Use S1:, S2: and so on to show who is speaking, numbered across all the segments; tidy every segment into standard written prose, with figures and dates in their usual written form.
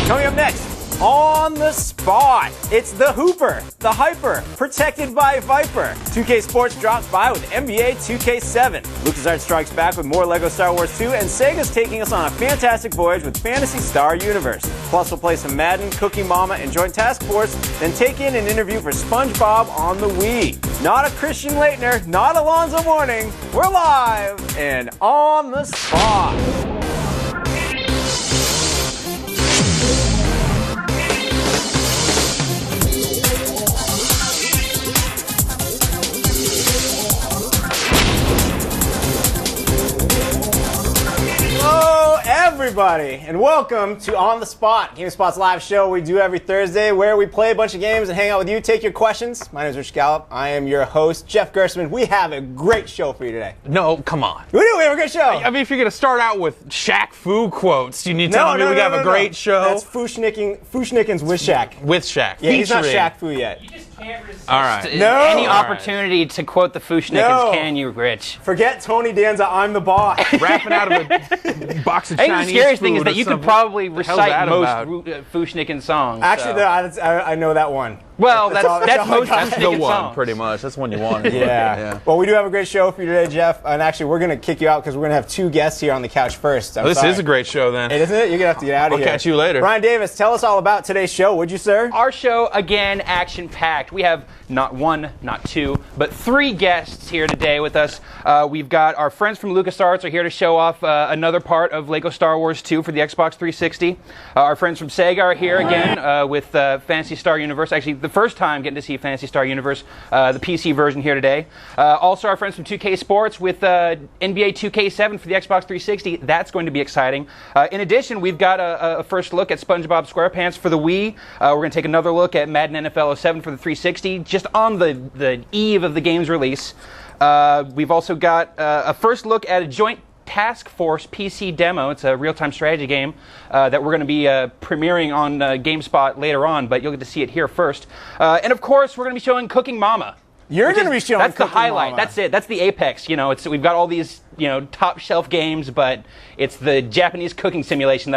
S1: Coming up next, on the spot, it's the Hooper, the Hyper, protected by Viper. 2K Sports drops by with NBA 2K7. LucasArts strikes back with more LEGO Star Wars 2, and Sega's taking us on a fantastic voyage with Phantasy Star Universe. Plus, we'll play some Madden, Cooking Mama, and Joint Task Force, then take in an interview for SpongeBob on the Wii. Not a Christian Laettner, not Alonzo Mourning. We're live and on the spot. Everybody, and welcome to On the Spot, GameSpot's live show we do every Thursday where we play a bunch of games and hang out with you, take your questions. My name is Rich Gallup. I am your host, Jeff Gerstmann. We have a great show for you today.
S2: No, come on.
S1: We do. We have a great show.
S2: I mean, if you're going to start out with Shaq Fu quotes, you need to tell me we have a great show.
S1: That's Fushnikins with Shaq.
S2: With Shaq.
S1: Yeah, he's not Shaq Fu yet.
S3: You just can't resist
S2: All right.
S3: any opportunity to quote the Fushnikins, can you, Rich?
S1: Forget Tony Danza, I'm the boss.
S2: Rapping out of a box of
S3: I think
S2: Chinese
S3: the scariest
S2: food
S3: thing is that you could probably recite most Fushnikin songs.
S1: Actually, I know that one.
S3: Well, that's most
S2: That's the
S3: Fushnikin
S2: one,
S3: songs.
S2: pretty much. That's the one you want.
S1: Yeah. Well, we do have a great show for you today, Jeff. And actually, we're going to kick you out because we're going to have two guests here on the couch first.
S2: This is a great show, then.
S1: Isn't it? You're going to have to get out of here.
S2: I'll catch you later.
S1: Ryan Davis, tell us all about today's show, would you, sir?
S3: Our show, again, action-packed. We have not one, not two, but three guests here today with us. We've got our friends from LucasArts are here to show off another part of LEGO Star Wars 2 for the Xbox 360. Our friends from Sega are here again with Phantasy Star Universe. Actually, the first time getting to see Phantasy Star Universe, the PC version here today. Also, our friends from 2K Sports with NBA 2K7 for the Xbox 360. That's going to be exciting. In addition, we've got a first look at SpongeBob SquarePants for the Wii. We're going to take another look at Madden NFL 07 for the 360, just on the eve of the game's release. We've also got a first look at a Joint Task Force PC demo. It's a real-time strategy game that we're going to be premiering on GameSpot later on, but you'll get to see it here first. And of course, we're going to be showing Cooking Mama.
S1: You're going to be showing
S3: That's
S1: Cooking
S3: the highlight.
S1: Mama.
S3: That's it. That's the apex. You know, we've got all these top shelf games, but it's the Japanese cooking simulation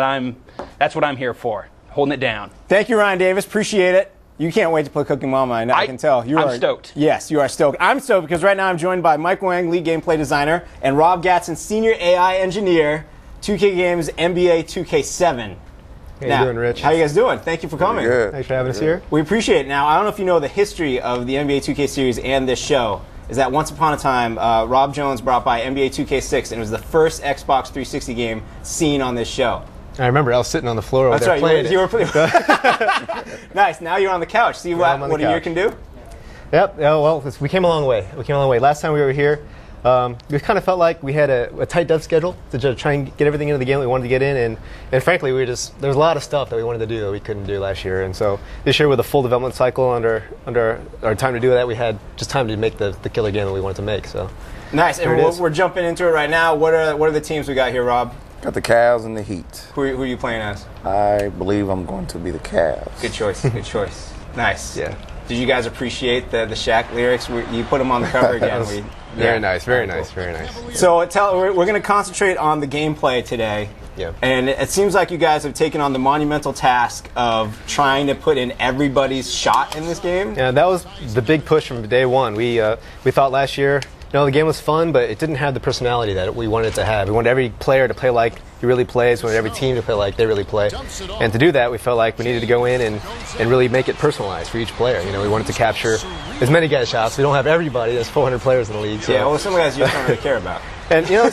S3: that's what I'm here for, holding it down.
S1: Thank you, Ryan Davis. Appreciate it. You can't wait to play Cooking Mama. I can tell.
S3: I'm stoked.
S1: Yes, you are stoked. I'm stoked because right now I'm joined by Mike Wang, lead gameplay designer, and Rob Gatson, senior AI engineer, 2K Games NBA 2K7.
S4: How you doing, Rich?
S1: How you guys doing? Thank you for coming.
S4: Good. Thanks for having us here.
S1: We appreciate it. Now, I don't know if you know the history of the NBA 2K series and this show. Is that once upon a time, Rob Jones brought by NBA 2K6, and it was the first Xbox 360 game seen on this show.
S4: I remember I was sitting on the floor over
S1: That's
S4: there
S1: right.
S4: playing
S1: You were Nice. Now you're on the couch. See what a year can do?
S4: Yep. Well, we came a long way. Last time we were here, we kind of felt like we had a tight dev schedule to just try and get everything into the game we wanted to get in. And frankly, there was a lot of stuff that we wanted to do that we couldn't do last year. And so this year with a full development cycle under our time to do that, we had just time to make the killer game that we wanted to make. So
S1: nice. And we're jumping into it right now. What are the teams we got here, Rob?
S5: Got the Cavs and the Heat.
S1: Who are you playing as?
S5: I believe I'm going to be the Cavs.
S1: Good choice. Good choice. Nice.
S4: Yeah.
S1: Did you guys appreciate the Shaq lyrics? You put them on the cover again.
S4: Very nice. Very nice.
S1: So we're going to concentrate on the gameplay today.
S4: Yeah.
S1: And it seems like you guys have taken on the monumental task of trying to put in everybody's shot in this game.
S4: Yeah, that was the big push from day one. We thought last year, the game was fun, but it didn't have the personality that we wanted it to have. We wanted every player to play like he really plays. We wanted every team to play like they really play. And to do that, we felt like we needed to go in and really make it personalized for each player. We wanted to capture as many guys' shots. We don't have everybody. There's 400 players in the league. So.
S1: Yeah, well, some guys you just don't really care about.
S4: And there are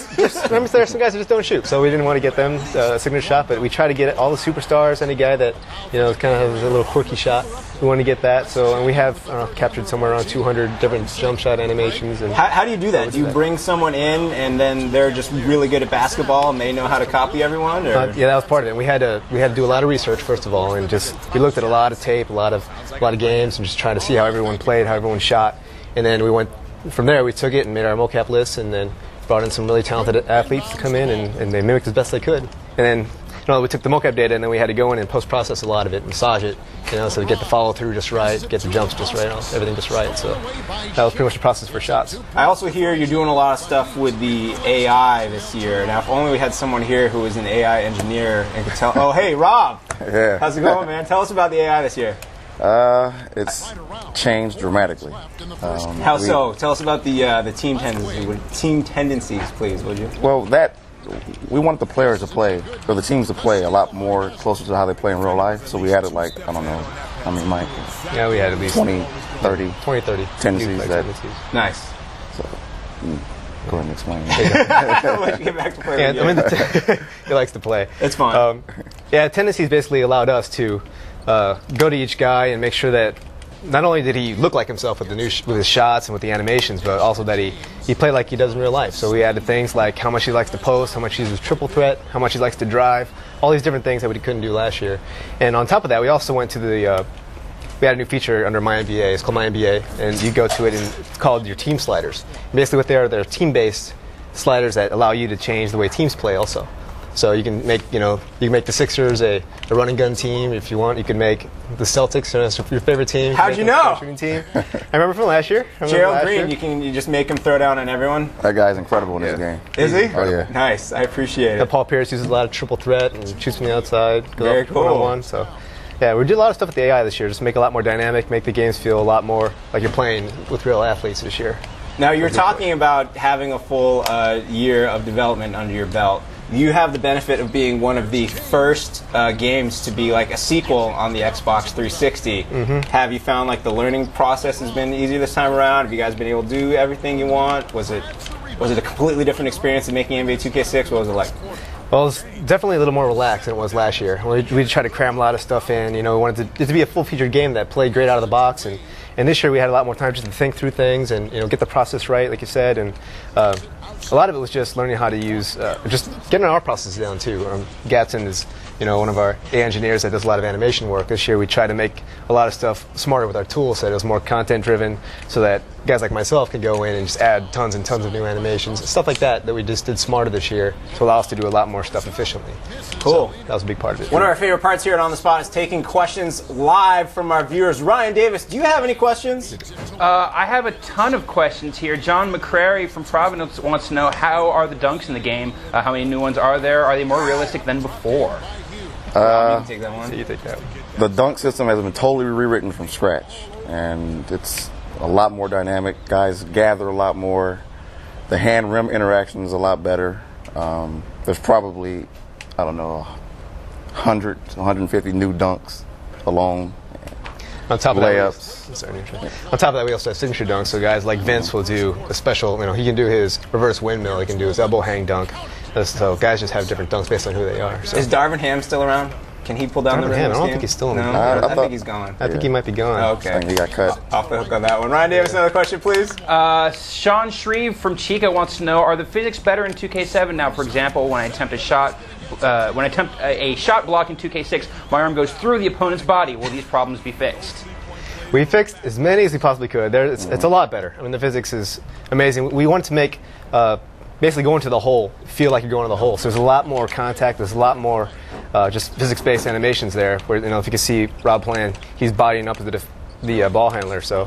S4: some guys who just don't shoot, so we didn't want to get them a signature shot. But we try to get all the superstars, any guy that kind of has a little quirky shot. We want to get that. So, and we have captured somewhere around 200 different jump shot animations. And
S1: how do you do that? Do you bring someone in and then they're just really good at basketball and they know how to copy everyone? Or?
S4: Yeah, that was part of it. We had to do a lot of research first of all, and we looked at a lot of tape, a lot of games, and just tried to see how everyone played, how everyone shot. And then we went from there. We took it and made our mocap list, and then brought in some really talented athletes to come in, and they mimicked as best they could. And then we took the mocap data and then we had to go in and post-process a lot of it, massage it, so we get the follow-through just right, get the jumps just right, everything just right. So that was pretty much the process for shots.
S1: I also hear you're doing a lot of stuff with the AI this year. Now, if only we had someone here who was an AI engineer and could tell. Oh, hey, Rob.
S5: Yeah.
S1: How's it going, man? Tell us about the AI this year.
S5: It's changed dramatically.
S1: How so? Tell us about the team tendencies, please, would you?
S5: Well, we wanted the players to play, or the teams to play a lot more closer to how they play in real life. So we added, like, I don't know, I mean, Mike.
S4: Yeah, we had at least
S5: 20, 30 tendencies.
S1: Nice.
S5: So, go ahead and explain.
S1: I'll let you get back to play.
S4: Yeah, I mean, he likes to play.
S1: It's fun.
S4: Yeah, tendencies basically allowed us to go to each guy and make sure that not only did he look like himself with with his shots and with the animations, but also that he played like he does in real life. So we added things like how much he likes to post, how much he uses triple threat, how much he likes to drive, all these different things that we couldn't do last year. And on top of that, we also went to we had a new feature under My NBA. It's called My NBA, and you go to it and it's called your team sliders. And basically what they're team-based sliders that allow you to change the way teams play also. So you can make, the Sixers a running gun team if you want. You can make the Celtics your favorite team.
S1: How'd you know?
S4: Team. I remember from last year.
S1: Gerald Green, you just make him throw down on everyone.
S5: That guy's incredible in this game.
S1: Is he?
S5: Oh yeah.
S1: Nice. I appreciate it.
S4: Paul Pierce uses a lot of triple threat and shoots from the outside.
S1: Very cool.
S4: One-on-one, so. Yeah, we did a lot of stuff with the AI this year, just make it a lot more dynamic, make the games feel a lot more like you're playing with real athletes this year.
S1: Now, you're talking about having a full year of development under your belt. You have the benefit of being one of the first games to be like a sequel on the Xbox 360. Have you found like the learning process has been easier this time around? Have you guys been able to do everything you want? Was it a completely different experience than making NBA 2K6? What was it like?
S4: Well, it was definitely a little more relaxed than it was last year. We tried to cram a lot of stuff in. We wanted it to be a full-featured game that played great out of the box. And this year we had a lot more time just to think through things and get the process right, like you said. And a lot of it was just learning how to use, just getting our process down too. Gatson is one of our AI engineers that does a lot of animation work. This year we tried to make a lot of stuff smarter with our tool set. It was more content-driven so that guys like myself can go in and just add tons and tons of new animations, stuff like that we just did smarter this year to allow us to do a lot more stuff efficiently.
S1: Cool.
S4: So that was a big part of it.
S1: One of our favorite parts here at On the Spot is taking questions live from our viewers. Ryan Davis, do you have any questions?
S3: I have a ton of questions here. John McCrary from Providence wants to know, how are the dunks in the game? How many new ones are there? Are they more realistic than before?
S1: You can take that one.
S4: You take that one.
S5: The dunk system has been totally rewritten from scratch, and it's a lot more dynamic. Guys gather a lot more. The hand rim interaction is a lot better. There's probably, 100 to 150 new dunks alone.
S4: On top of
S5: layups.
S4: On top of that, we also have signature dunks. So guys like Vince will do a special. He can do his reverse windmill. He can do his elbow hang dunk. So guys just have different dunks based on who they are. So.
S1: Is Darvin Ham still around? Can he pull down the rim?
S4: I don't think he's still in the game.
S1: I think he's gone.
S4: I think he might be gone.
S1: Oh, okay.
S5: I think he got cut.
S1: Off the hook on that one. Ryan Davis, another question, please.
S3: Sean Shreve from Chica wants to know, are the physics better in 2K7 now? For example, when I attempt a shot block in 2K6, my arm goes through the opponent's body. Will these problems be fixed?
S4: We fixed as many as we possibly could. It's a lot better. I mean, the physics is amazing. We wanted to make basically going to the hole feel like you're going to the hole. So there's a lot more contact. There's a lot more just physics-based animations there. Where if you can see Rob playing, he's bodying up the ball handler. So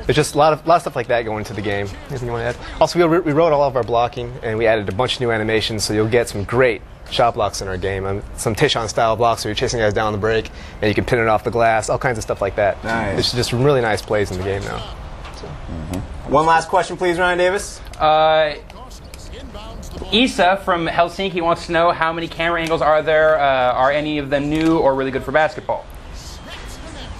S4: there's just a lot of stuff like that going into the game. Anything you want to add? Also, we wrote all of our blocking and we added a bunch of new animations. So you'll get some great shot blocks in our game. Some Tishon style blocks where you're chasing guys down the break and you can pin it off the glass. All kinds of stuff like that.
S1: Nice.
S4: It's just really nice plays in the game now. So.
S1: One last question, please, Ryan Davis.
S3: Isa from Helsinki wants to know, how many camera angles are there? Are any of them new or really good for basketball?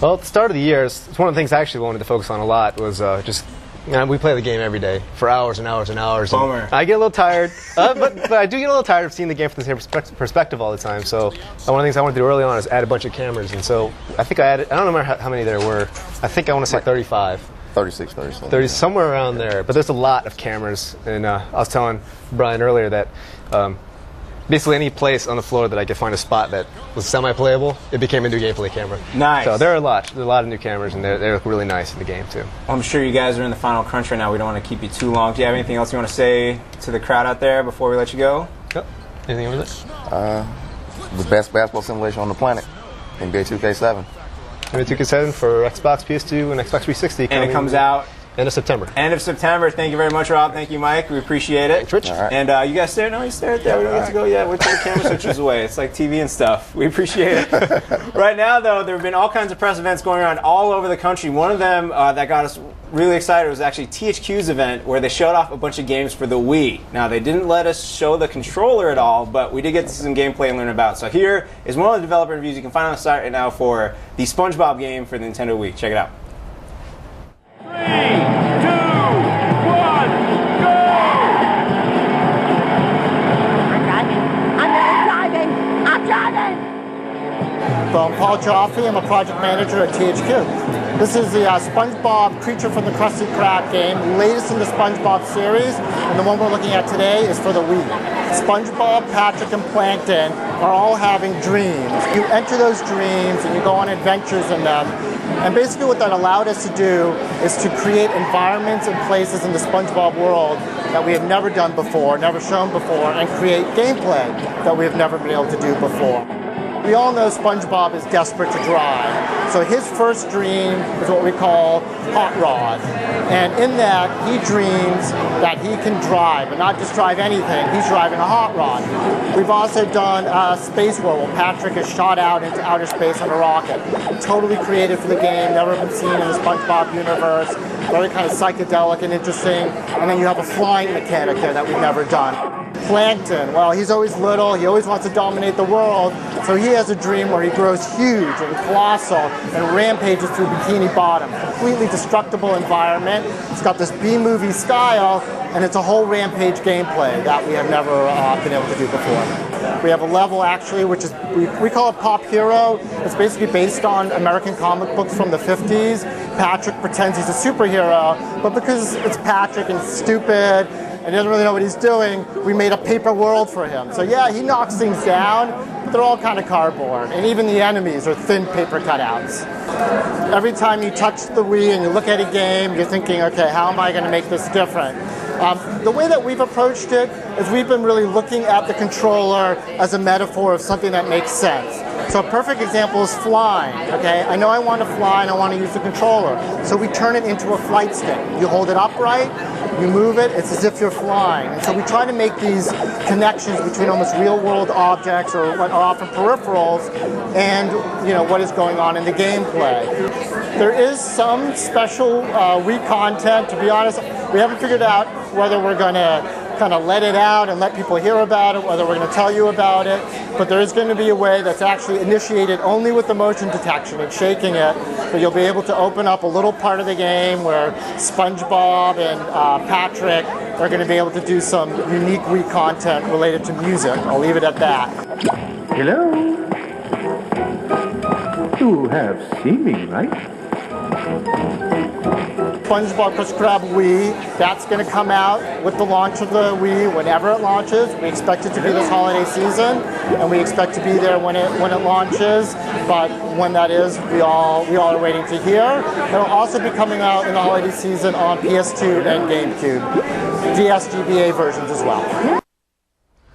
S4: Well, at the start of the year, it's one of the things I actually wanted to focus on a lot was we play the game every day for hours and hours and hours.
S1: Bummer.
S4: I get a little tired, but I do get a little tired of seeing the game from the same perspective all the time. So one of the things I wanted to do early on is add a bunch of cameras. And so I think I don't remember how many there were. I think I want to say 35.
S5: 36, 37.
S4: 30, somewhere around there. But there's a lot of cameras. And I was telling Brian earlier that basically any place on the floor that I could find a spot that was semi-playable, it became a new gameplay camera.
S1: Nice.
S4: So there are a lot of new cameras, and they look really nice in the game too.
S1: I'm sure you guys are in the final crunch right now. We don't want to keep you too long. Do you have anything else you want to say to the crowd out there before we let you go?
S4: Yep. Anything over there?
S5: the best basketball simulation on the planet, NBA 2K7.
S4: NBA 2K7 for Xbox, PS2, and Xbox 360.
S1: And it comes out
S4: end of September.
S1: End of September. Thank you very much, Rob. Thank you, Mike. We appreciate it.
S4: Thanks, Rich.
S5: All right.
S1: And you guys stare? No, you stare at that. We don't get to go yet. Wait till the camera switches away. It's like TV and stuff. We appreciate it. Right now, though, there have been all kinds of press events going on all over the country. One of them that got us really excited was actually THQ's event where they showed off a bunch of games for the Wii. Now, they didn't let us show the controller at all, but we did get to see some gameplay and learn about. So here is one of the developer reviews you can find on the site right now for the SpongeBob game for the Nintendo Wii. Check it out.
S6: 3, 2, 1, go! I'm driving!
S7: So I'm Paul Joffrey. I'm a project manager at THQ. This is the SpongeBob Creature from the Krusty Krab game, latest in the SpongeBob series, and the one we're looking at today is for the Wii. SpongeBob, Patrick, and Plankton are all having dreams. You enter those dreams and you go on adventures in them. And basically what that allowed us to do is to create environments and places in the SpongeBob world that we have never done before, never shown before, and create gameplay that we have never been able to do before. We all know SpongeBob is desperate to drive. So his first dream is what we call Hot Rod. And in that, he dreams that he can drive, and not just drive anything, he's driving a hot rod. We've also done a space world where Patrick is shot out into outer space on a rocket. Totally created for the game, never been seen in the SpongeBob universe, very kind of psychedelic and interesting. And then you have a flying mechanic there that we've never done. Plankton, well, he's always little, he always wants to dominate the world, so he has a dream where he grows huge and colossal and rampages through Bikini Bottom. Completely destructible environment. It's got this B-movie style, and it's a whole rampage gameplay that we have never been able to do before. We have a level actually, which is, we call it Pop Hero. It's basically based on American comic books from the 50s. Patrick pretends he's a superhero, but because it's Patrick and stupid, and he doesn't really know what he's doing, we made a paper world for him. So yeah, he knocks things down, but they're all kind of cardboard. And even the enemies are thin paper cutouts. Every time you touch the Wii and you look at a game, you're thinking, okay, how am I going to make this different? The way that we've approached it is we've been really looking at the controller as a metaphor of something that makes sense. So a perfect example is flying, okay? I know I want to fly and I want to use the controller. So we turn it into a flight stick. You hold it upright, you move it, it's as if you're flying. And so we try to make these connections between almost real-world objects or what are often peripherals and what is going on in the gameplay. There is some special Wii content. To be honest, we haven't figured out whether we're going to kind of let it out and let people hear about it, whether we're going to tell you about it, but there is going to be a way that's actually initiated only with the motion detection and shaking it, but you'll be able to open up a little part of the game where SpongeBob and Patrick are going to be able to do some unique Wii content related to music. I'll leave it at that.
S6: Hello? You have seen me, right?
S7: SpongeBob Krusty Krab Wii, that's going to come out with the launch of the Wii whenever it launches. We expect it to be this holiday season, and we expect to be there when it launches. But when that is, we all are waiting to hear. It'll also be coming out in the holiday season on PS2 and GameCube, DSGBA versions as well.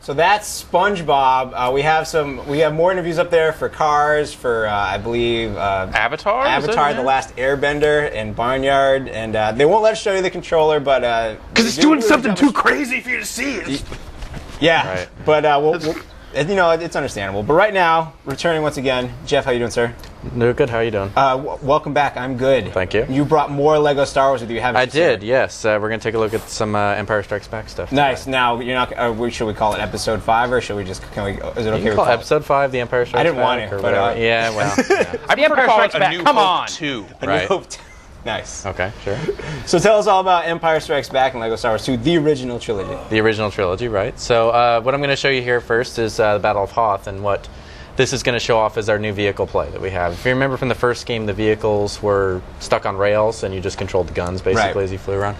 S1: So that's SpongeBob. We have more interviews up there for Cars, for I believe
S2: Avatar.
S1: Avatar: The Last Airbender, and Barnyard, and they won't let us show you the controller, but
S2: because it's doing something too crazy for you to see it.
S1: Yeah,
S2: right.
S1: But we'll it's understandable. But right now, returning once again, Jeff, how you doing, sir?
S8: No, good. How are you doing?
S1: Welcome back. I'm good.
S8: Thank you.
S1: You brought more Lego Star Wars with you, haven't you?
S8: I did, yes. We're going to take a look at some Empire Strikes Back stuff.
S1: Nice. Now, you're not. Should we call it Episode 5, or should we just? Is it okay?
S8: You can call Episode 5 the Empire Strikes Back.
S1: I didn't want it, but
S8: yeah, well. Yeah.
S2: I prefer to call it A New Hope 2.
S8: Right.
S1: Nice.
S8: Okay, sure.
S1: So tell us all about Empire Strikes Back and Lego Star Wars 2, the original trilogy.
S8: The original trilogy, right. So what I'm going to show you here first is the Battle of Hoth, and what this is going to show off is our new vehicle play that we have. If you remember from the first game, the vehicles were stuck on rails, and you just controlled the guns, basically, as you flew around.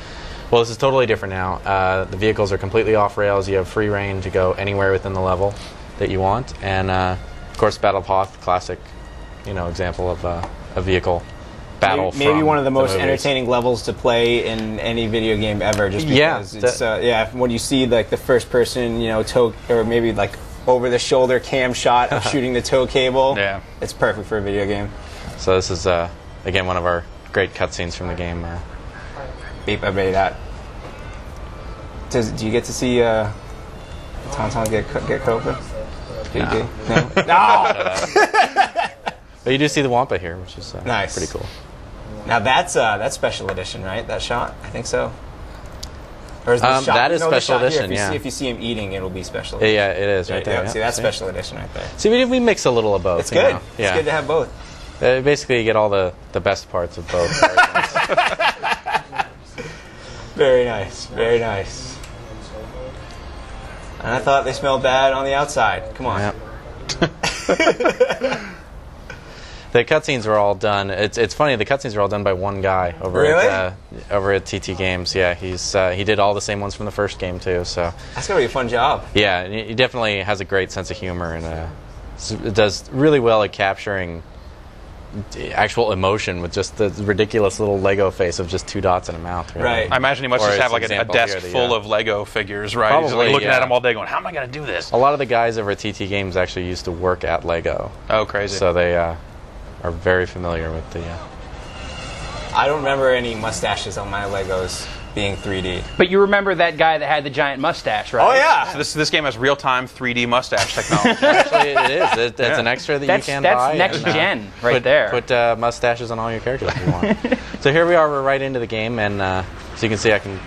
S8: Well, this is totally different now. The vehicles are completely off rails. You have free reign to go anywhere within the level that you want. And, of course, Battle of Hoth, classic example of a vehicle battle.
S1: Maybe one of the most
S8: movies.
S1: entertaining levels to play in any video game ever, just because it's when you see like the first person, or maybe like over-the-shoulder cam shot of shooting the tow cable.
S3: Yeah.
S1: It's perfect for a video game.
S8: So this is, again, one of our great cutscenes from the game.
S1: Beep, I ready that. Do you get to see Tauntaun get cut open?
S8: No.
S1: No.
S8: But you do see the Wampa here, which is
S1: Nice.
S8: pretty cool.
S1: Now that's special edition, right? That shot? I think so. Or is the shot,
S8: that is
S1: no, the
S8: special
S1: shot here,
S8: edition, yeah.
S1: If you see him eating, it'll be special edition.
S8: Yeah, it is right there.
S1: See, that's special edition right there.
S8: See, we mix a little of both.
S1: It's good.
S8: Know?
S1: It's good to have both.
S8: Basically, you get all the best parts of both.
S1: Very nice. Very nice. And I thought they smelled bad on the outside. Come on.
S8: Yep. The cutscenes were all done. It's funny. The cutscenes were all done by one guy over at TT Games. Yeah, he did all the same ones from the first game too. So
S1: that's gonna be a fun job.
S8: Yeah, he definitely has a great sense of humor and it does really well at capturing actual emotion with just the ridiculous little Lego face of just 2 dots and a mouth. Really.
S1: Right.
S3: I imagine he must just have like a desk full of Lego figures, right?
S8: Probably,
S3: He's like looking at them all day going, how am I going to do this?
S8: A lot of the guys over at TT Games actually used to work at Lego.
S3: Oh, crazy.
S8: So they are very familiar with the...
S1: I don't remember any mustaches on my Legos being 3D.
S3: But you remember that guy that had the giant mustache, right?
S1: Oh, yeah.
S3: So this game has real-time 3D mustache technology.
S8: Actually, it is. It's an extra that you can buy.
S3: That's next gen right there.
S8: Put mustaches on all your characters if you want. So here we are. We're right into the game, and so you can see I can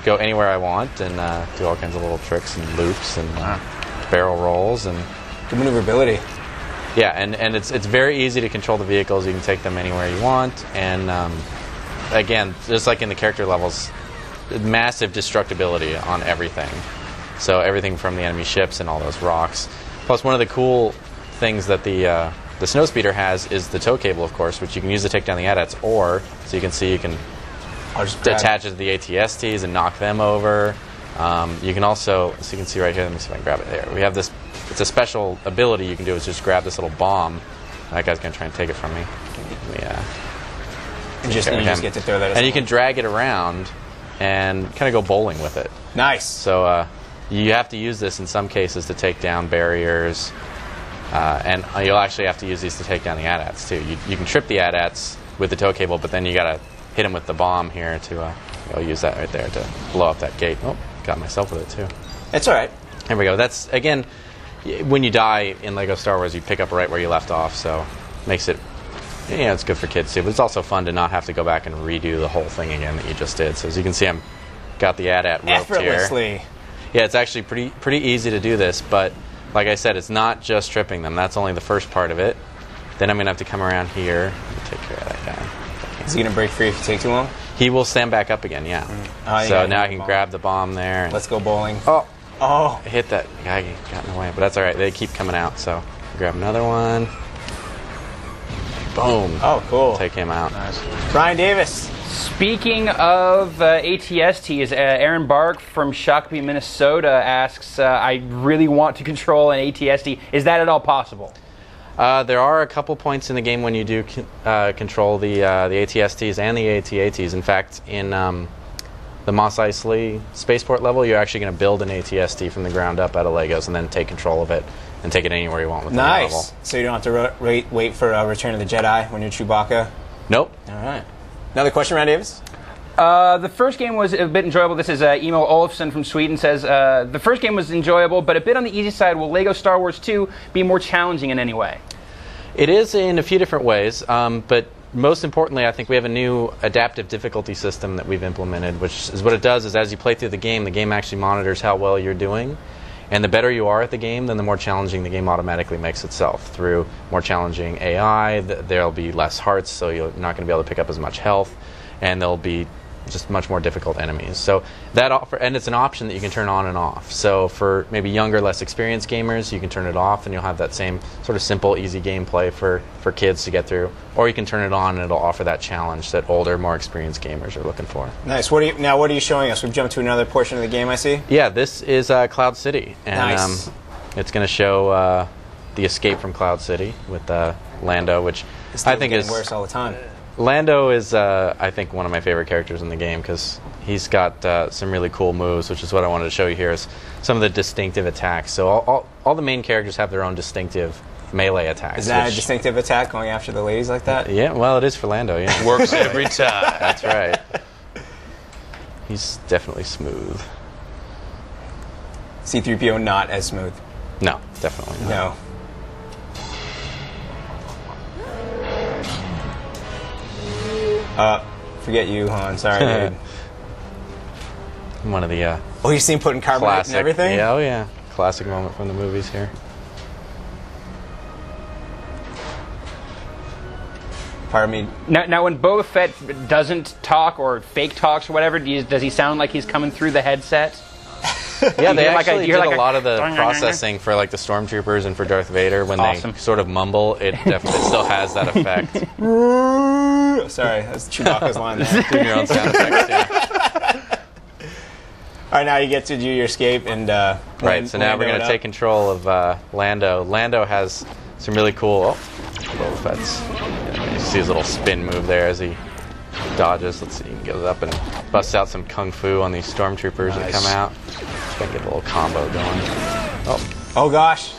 S8: go anywhere I want and do all kinds of little tricks and loops and barrel rolls and
S1: good maneuverability.
S8: Yeah, and it's very easy to control the vehicles. You can take them anywhere you want, and again, just like in the character levels, massive destructibility on everything. So everything from the enemy ships and all those rocks. Plus, one of the cool things that the snowspeeder has is the tow cable, of course, which you can use to take down the AT-ATs, or so you can see you can attach it to the AT-STs and knock them over. You can also, so you can see right here. Let me see if I can grab it there. We have this. It's a special ability you can do is just grab this little bomb. That guy's gonna try and take it from me.
S1: And you just get to throw that.
S8: And you can drag it around and kind of go bowling with it.
S1: Nice.
S8: So you have to use this in some cases to take down barriers, and you'll actually have to use these to take down the AT-ATs too. You can trip the AT-ATs with the tow cable, but then you gotta hit them with the bomb here to. I'll use that right there to blow up that gate. Oh, got myself with it too.
S1: It's all right.
S8: Here we go. That's again. When you die in Lego Star Wars, you pick up right where you left off, so makes it, it's good for kids too. But it's also fun to not have to go back and redo the whole thing again that you just did. So as you can see, I'm got the AT-AT roped
S1: effortlessly.
S8: Here. Yeah, it's actually pretty easy to do this, but like I said, it's not just tripping them. That's only the first part of it. Then I'm gonna have to come around here and take care of that guy.
S1: Is he gonna break free if you take too long?
S8: He will stand back up again. Yeah. So now I can grab the bomb there.
S1: Let's go bowling.
S8: Oh, I hit that guy, got in the way, but that's all right. They keep coming out, so grab another one. Boom.
S1: Oh, cool.
S8: Take him out.
S1: Nice. Brian Davis.
S3: Speaking of ATSTs, Aaron Bark from Shakopee, Minnesota asks, I really want to control an ATST. Is that at all possible?
S8: There are a couple points in the game when you do control the ATSTs and the AT-ATs. In fact, in the Mos Eisley spaceport level, you're actually going to build an AT-ST from the ground up out of Legos and then take control of it and take it anywhere you want within the level.
S1: Nice. So you don't have to wait for Return of the Jedi when you're Chewbacca?
S8: Nope.
S1: All right. Another question, Rand Davis?
S3: The first game was a bit enjoyable. This is Emo Olofsson from Sweden says, the first game was enjoyable, but a bit on the easy side. Will Lego Star Wars 2 be more challenging in any way?
S8: It is in a few different ways, but most importantly, I think we have a new adaptive difficulty system that we've implemented, which is what it does is as you play through the game actually monitors how well you're doing. And the better you are at the game, then the more challenging the game automatically makes itself. Through more challenging AI, there'll be less hearts, so you're not going to be able to pick up as much health, and there'll be just much more difficult enemies. So that and it's an option that you can turn on and off. So for maybe younger, less experienced gamers, you can turn it off and you'll have that same sort of simple, easy gameplay for kids to get through. Or you can turn it on and it'll offer that challenge that older, more experienced gamers are looking for.
S1: Nice. What are you showing us? We've jumped to another portion of the game, I see.
S8: Yeah, this is Cloud City. And
S1: nice.
S8: It's going to show the escape from Cloud City with Lando, which I think is
S1: worse all the time.
S8: Lando is, I think, one of my favorite characters in the game because he's got some really cool moves, which is what I wanted to show you here. Is some of the distinctive attacks. So all the main characters have their own distinctive melee attacks.
S1: Is that a distinctive attack, going after the ladies like that?
S8: Yeah, well, it is for Lando. Yeah,
S2: Works every time.
S8: that's right. He's definitely smooth.
S1: C-3PO not as smooth.
S8: No, definitely not.
S1: No. Forget you, Han. Sorry, dude.
S8: One of the
S1: Oh, you seen putting carbonite
S8: classic,
S1: and everything?
S8: Yeah, oh yeah, classic moment from the movies here.
S1: Pardon me.
S3: Now, when Boba Fett doesn't talk or fake talks or whatever, does he sound like he's coming through the headset?
S8: Yeah, they actually did
S3: like
S8: a lot of the processing for like the stormtroopers and for Darth Vader when they sort of mumble. It definitely still has that effect.
S1: Sorry, that's Chewbacca's line there.
S8: Doing your own sound effects, yeah.
S1: All right, now you get to do your escape and.
S8: Right, so now we're going to take control of Lando. Lando has some really cool. Oh, Boba Fett's. You see his little spin move there as he dodges. Let's see, he goes up and busts out some kung fu on these stormtroopers that come out. Try to get a little combo going.
S1: Oh gosh.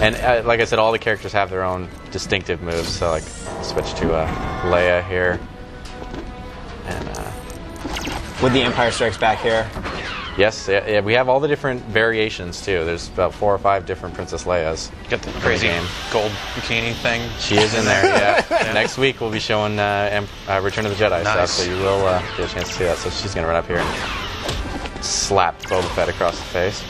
S8: And like I said, all the characters have their own distinctive moves. So like, switch to Leia here. And
S1: with the Empire Strikes Back here.
S8: Yes, yeah, we have all the different variations too. There's about 4 or 5 different Princess Leias.
S2: Got the crazy gold bikini thing.
S8: She is in there, yeah. Next week we'll be showing Return of the Jedi stuff, so you will get a chance to see that. So she's going to run up here and slap Boba Fett across the face.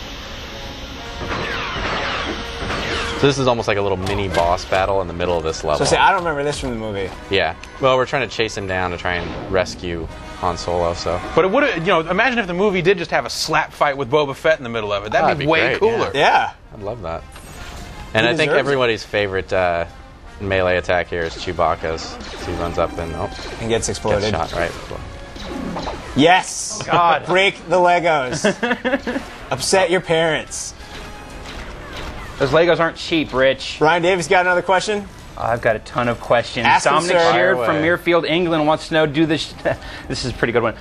S8: So this is almost like a little mini boss battle in the middle of this level.
S1: So I don't remember this from the movie.
S8: Yeah. Well, we're trying to chase him down to try and rescue Han Solo. So.
S2: But it would have, imagine if the movie did just have a slap fight with Boba Fett in the middle of it. That'd be way
S8: great,
S2: cooler.
S1: Yeah.
S8: I'd love that. And I think everybody's favorite melee attack here is Chewbacca's. So he runs up and
S1: and gets exploded.
S8: Gets shot right.
S1: Yes.
S3: God.
S1: Break the Legos. Upset your parents.
S3: Those Legos aren't cheap, Rich.
S1: Ryan Davis got another question?
S3: I've got a ton of questions.
S1: Ask him,
S3: Dominic
S1: sir.
S3: Sheard from Muirfield, England wants to know, this is a pretty good one.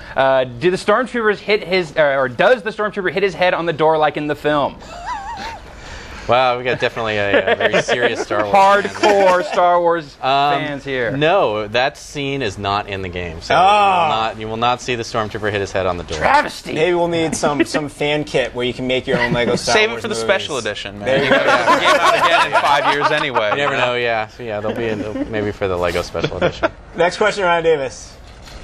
S3: Do the stormtroopers hit his, or does the stormtrooper hit his head on the door like in the film?
S8: Wow, we got definitely a very serious Star Wars
S3: hardcore Star Wars fans here.
S8: No, that scene is not in the game. So you will not see the stormtrooper hit his head on the door.
S3: Travesty.
S1: Maybe we'll need some fan kit where you can make your own Lego Star
S2: Save
S1: Wars
S2: it for the
S1: movies.
S2: special edition, man.
S1: There you go.
S2: The game out again in 5 years anyway.
S8: You never know, yeah. So yeah, there'll be maybe for the Lego special edition.
S1: Next question, Ryan Davis.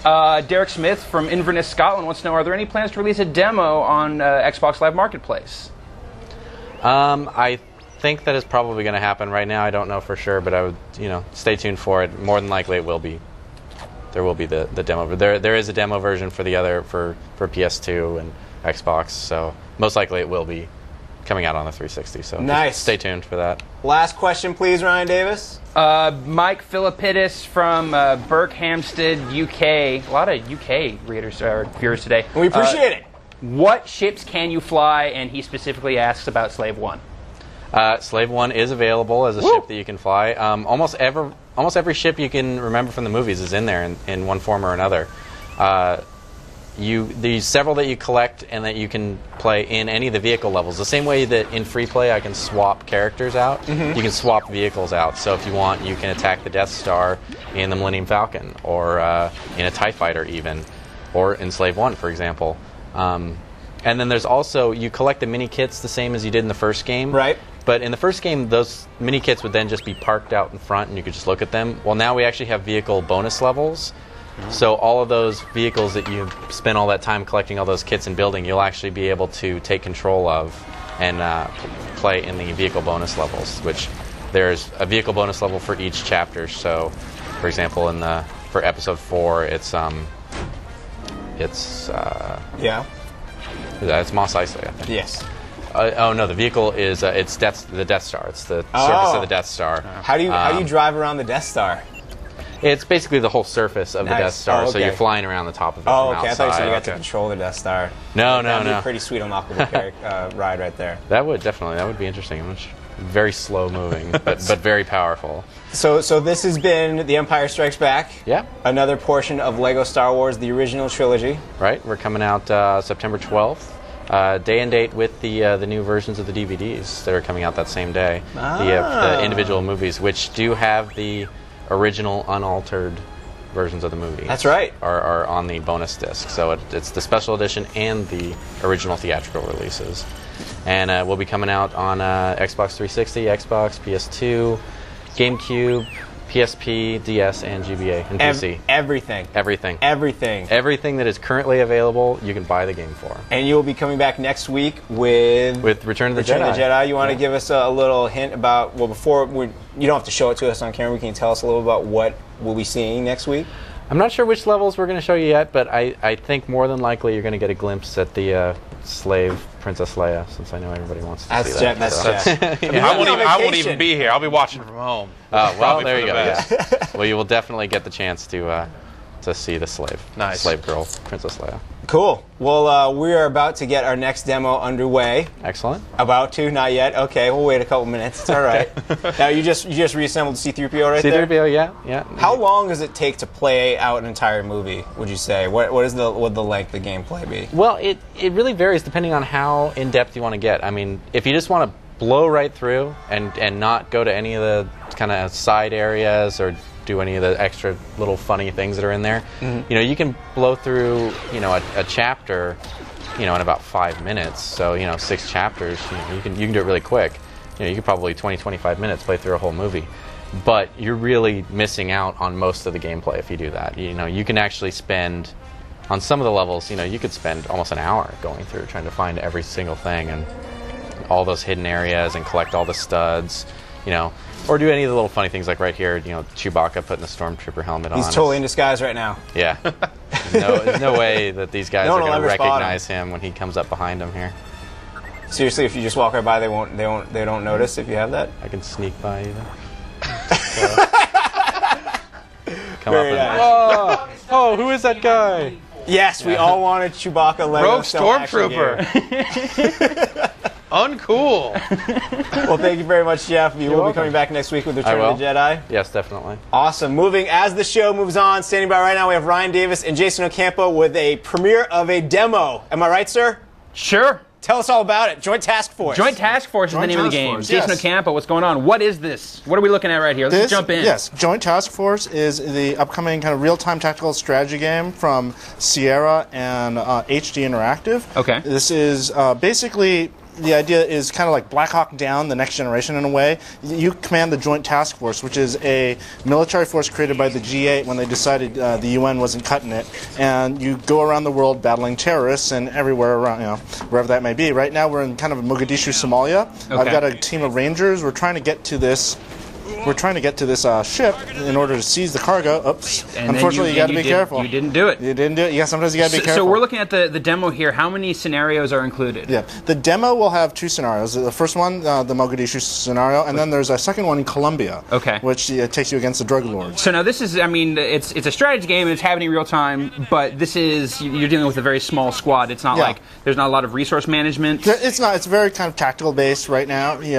S3: Derek Smith from Inverness, Scotland wants to know, are there any plans to release a demo on Xbox Live Marketplace?
S8: I think that is probably going to happen right now. I don't know for sure, but I would, stay tuned for it. More than likely, it will be. There will be the demo. But there is a demo version for the other for PS2 and Xbox. So most likely, it will be coming out on the 360. So
S1: nice.
S8: Stay tuned for that.
S1: Last question, please, Ryan Davis.
S3: Mike Philippidis from Berkhamsted, UK. A lot of UK readers or viewers today.
S1: We appreciate it.
S3: What ships can you fly? And he specifically asks about Slave One.
S8: Slave One is available as a ship that you can fly. Almost every ship you can remember from the movies is in there in one form or another. There's several that you collect and that you can play in any of the vehicle levels. The same way that in free play I can swap characters out, you can swap vehicles out. So if you want, you can attack the Death Star in the Millennium Falcon, or in a TIE Fighter even, or in Slave One, for example. And then there's also, you collect the mini kits the same as you did in the first game.
S1: Right.
S8: But in the first game, those mini kits would then just be parked out in front and you could just look at them. Well, now we actually have vehicle bonus levels. So all of those vehicles that you spent all that time collecting all those kits and building, you'll actually be able to take control of and play in the vehicle bonus levels, which there's a vehicle bonus level for each chapter. So, for example, for episode 4, it's
S1: It's
S8: Mos Eisley, I think.
S1: Yes.
S8: No, the vehicle is the Death Star. It's the surface of the Death Star.
S1: How do you drive around the Death Star?
S8: It's basically the whole surface of the
S1: Nice.
S8: Death Star,
S1: Oh,
S8: so
S1: okay.
S8: you're flying around the top of it
S1: Oh,
S8: from
S1: okay. I
S8: outside.
S1: thought you said you got to control the Death Star.
S8: No,
S1: That'd be
S8: no.
S1: a pretty sweet unlockable ride right there.
S8: That would be interesting. Very slow moving, but very powerful.
S1: So this has been The Empire Strikes Back.
S8: Yeah.
S1: Another portion of Lego Star Wars, the original trilogy.
S8: Right, we're coming out September 12th. Day and date with the new versions of the DVDs that are coming out that same day. The individual movies, which do have the original unaltered versions of the movie.
S1: That's right.
S8: Are on the bonus disc. So it's the special edition and the original theatrical releases. And we'll be coming out on Xbox 360, Xbox, PS2, GameCube, PSP, DS, and GBA, and PC.
S1: Everything.
S8: Everything that is currently available, you can buy the game for.
S1: And you will be coming back next week with
S8: Return of the Jedi.
S1: You want to give us a little hint about, well, you don't have to show it to us on camera. Can you tell us a little about what we'll be seeing next week?
S8: I'm not sure which levels we're going to show you yet, but I think more than likely you're going to get a glimpse at the slave Princess Leia, since I know everybody wants to see that.
S1: That's Jeff.
S2: I won't even be here. I'll be watching from home.
S8: Well, there you go. Yeah. Well, you will definitely get the chance to see the slave girl, Princess Leia.
S1: Cool. Well, we are about to get our next demo underway.
S8: Excellent.
S1: About to? Not yet? Okay, we'll wait a couple minutes. It's all right. Now, you just reassembled C-3PO right there?
S8: C-3PO, yeah.
S1: How long does it take to play out an entire movie, would you say? What would the length of the gameplay be?
S8: Well, it really varies depending on how in-depth you want to get. I mean, if you just want to blow right through and not go to any of the kind of side areas or do any of the extra little funny things that are in there, you can blow through, a chapter, in about 5 minutes. So, 6 chapters, you can do it really quick. You could probably 20-25 minutes play through a whole movie. But you're really missing out on most of the gameplay if you do that. You can actually spend, on some of the levels, you could spend almost an hour going through trying to find every single thing and all those hidden areas and collect all the studs, or do any of the little funny things like right here, Chewbacca putting the Stormtrooper helmet on.
S1: He's totally in disguise right now.
S8: Yeah. There's no way that these guys are going to recognize
S1: him
S8: when he comes up behind them here.
S1: Seriously, if you just walk right by, they don't notice if you have that?
S8: I can sneak by you. Come
S1: Very
S8: up and,
S1: nice.
S8: oh, who is that guy?
S1: Yes, we all wanted Chewbacca Lego
S2: Rogue
S1: Stormtrooper.
S2: Uncool.
S1: Well, thank you very much, Jeff. You will be coming back next week with Return of the Jedi.
S8: Yes, definitely.
S1: Awesome. Moving as the show moves on, standing by right now, we have Ryan Davis and Jason Ocampo with a premiere of a demo. Am I right, sir?
S3: Sure.
S1: Tell us all about it. Joint Task Force.
S3: Joint Task Force is the name of the game.
S9: Force,
S3: Jason
S9: yes.
S3: Ocampo, what's going on? What is this? What are we looking at right here? Let's jump in.
S9: Yes, Joint Task Force is the upcoming kind of real-time tactical strategy game from Sierra and HD Interactive.
S3: Okay.
S9: This is basically, the idea is kind of like Black Hawk Down, the next generation in a way. You command the Joint Task Force, which is a military force created by the G8 when they decided the UN wasn't cutting it. And you go around the world battling terrorists and everywhere around, wherever that may be. Right now we're in kind of Mogadishu, Somalia.
S3: Okay.
S9: I've got a team of Rangers. We're trying to get to this ship in order to seize the cargo. Oops.
S3: And
S9: unfortunately, you got to be careful.
S3: You didn't do it.
S9: You didn't do it. Yeah, sometimes you got to be careful.
S3: So we're looking at the demo here. How many scenarios are included?
S9: Yeah, the demo will have 2 scenarios. The first one, the Mogadishu scenario, and then there's a second one in Colombia, which takes you against the drug lords.
S3: So now this is, it's a strategy game and it's happening real time, but this is, you're dealing with a very small squad. It's not like, there's not a lot of resource management.
S9: It's not. It's very kind of tactical based right now. You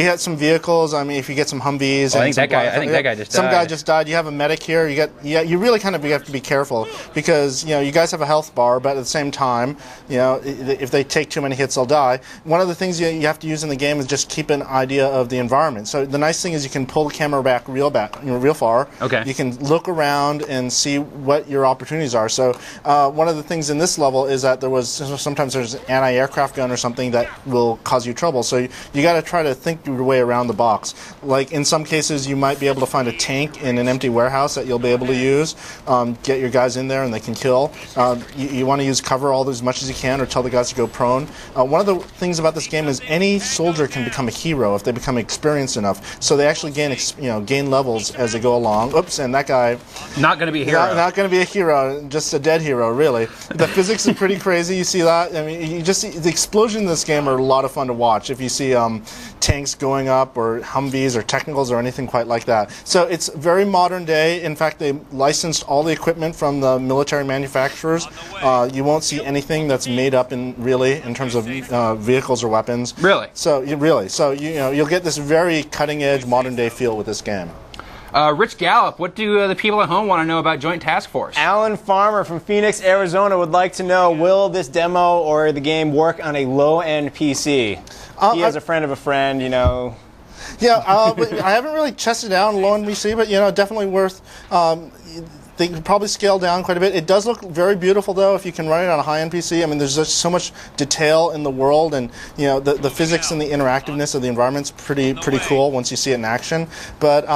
S9: got some vehicles. I mean, if you get some Humvees.
S3: I think that guy just died.
S9: Some guy just died. You have a medic here. You really kind of have to be careful because you guys have a health bar, but at the same time, if they take too many hits, they'll die. One of the things you have to use in the game is just keep an idea of the environment. So the nice thing is you can pull the camera back real far.
S3: Okay.
S9: You can look around and see what your opportunities are. So one of the things in this level is that sometimes there's an anti-aircraft gun or something that will cause you trouble. So you got to try to think your way around the box. Like in some cases, you might be able to find a tank in an empty warehouse that you'll be able to use. Get your guys in there and they can kill. You want to use cover as much as you can or tell the guys to go prone. One of the things about this game is any soldier can become a hero if they become experienced enough. So they actually gain levels as they go along. Oops, and that guy...
S3: Not going to be a hero.
S9: Not going to be a hero, just a dead hero, really. The physics are pretty crazy. You see that? I mean, you just see the explosions in this game are a lot of fun to watch. If you see tanks going up or Humvees or technical angles or anything quite like that. So it's very modern day. In fact, they licensed all the equipment from the military manufacturers. You won't see anything that's made up in terms of vehicles or weapons.
S3: Really?
S9: So you'll get this very cutting edge modern day feel with this game.
S3: Rich Gallup, what do the people at home want to know about Joint Task Force?
S1: Alan Farmer from Phoenix, Arizona would like to know, will this demo or the game work on a low-end PC? He has a friend of a friend, you know.
S9: Yeah, but I haven't really tested it out on low-end PC, but definitely worth. They could probably scale down quite a bit. It does look very beautiful, though, if you can run it on a high-end PC. I mean, there's just so much detail in the world, and the physics and the interactiveness of the environment's pretty cool once you see it in action. But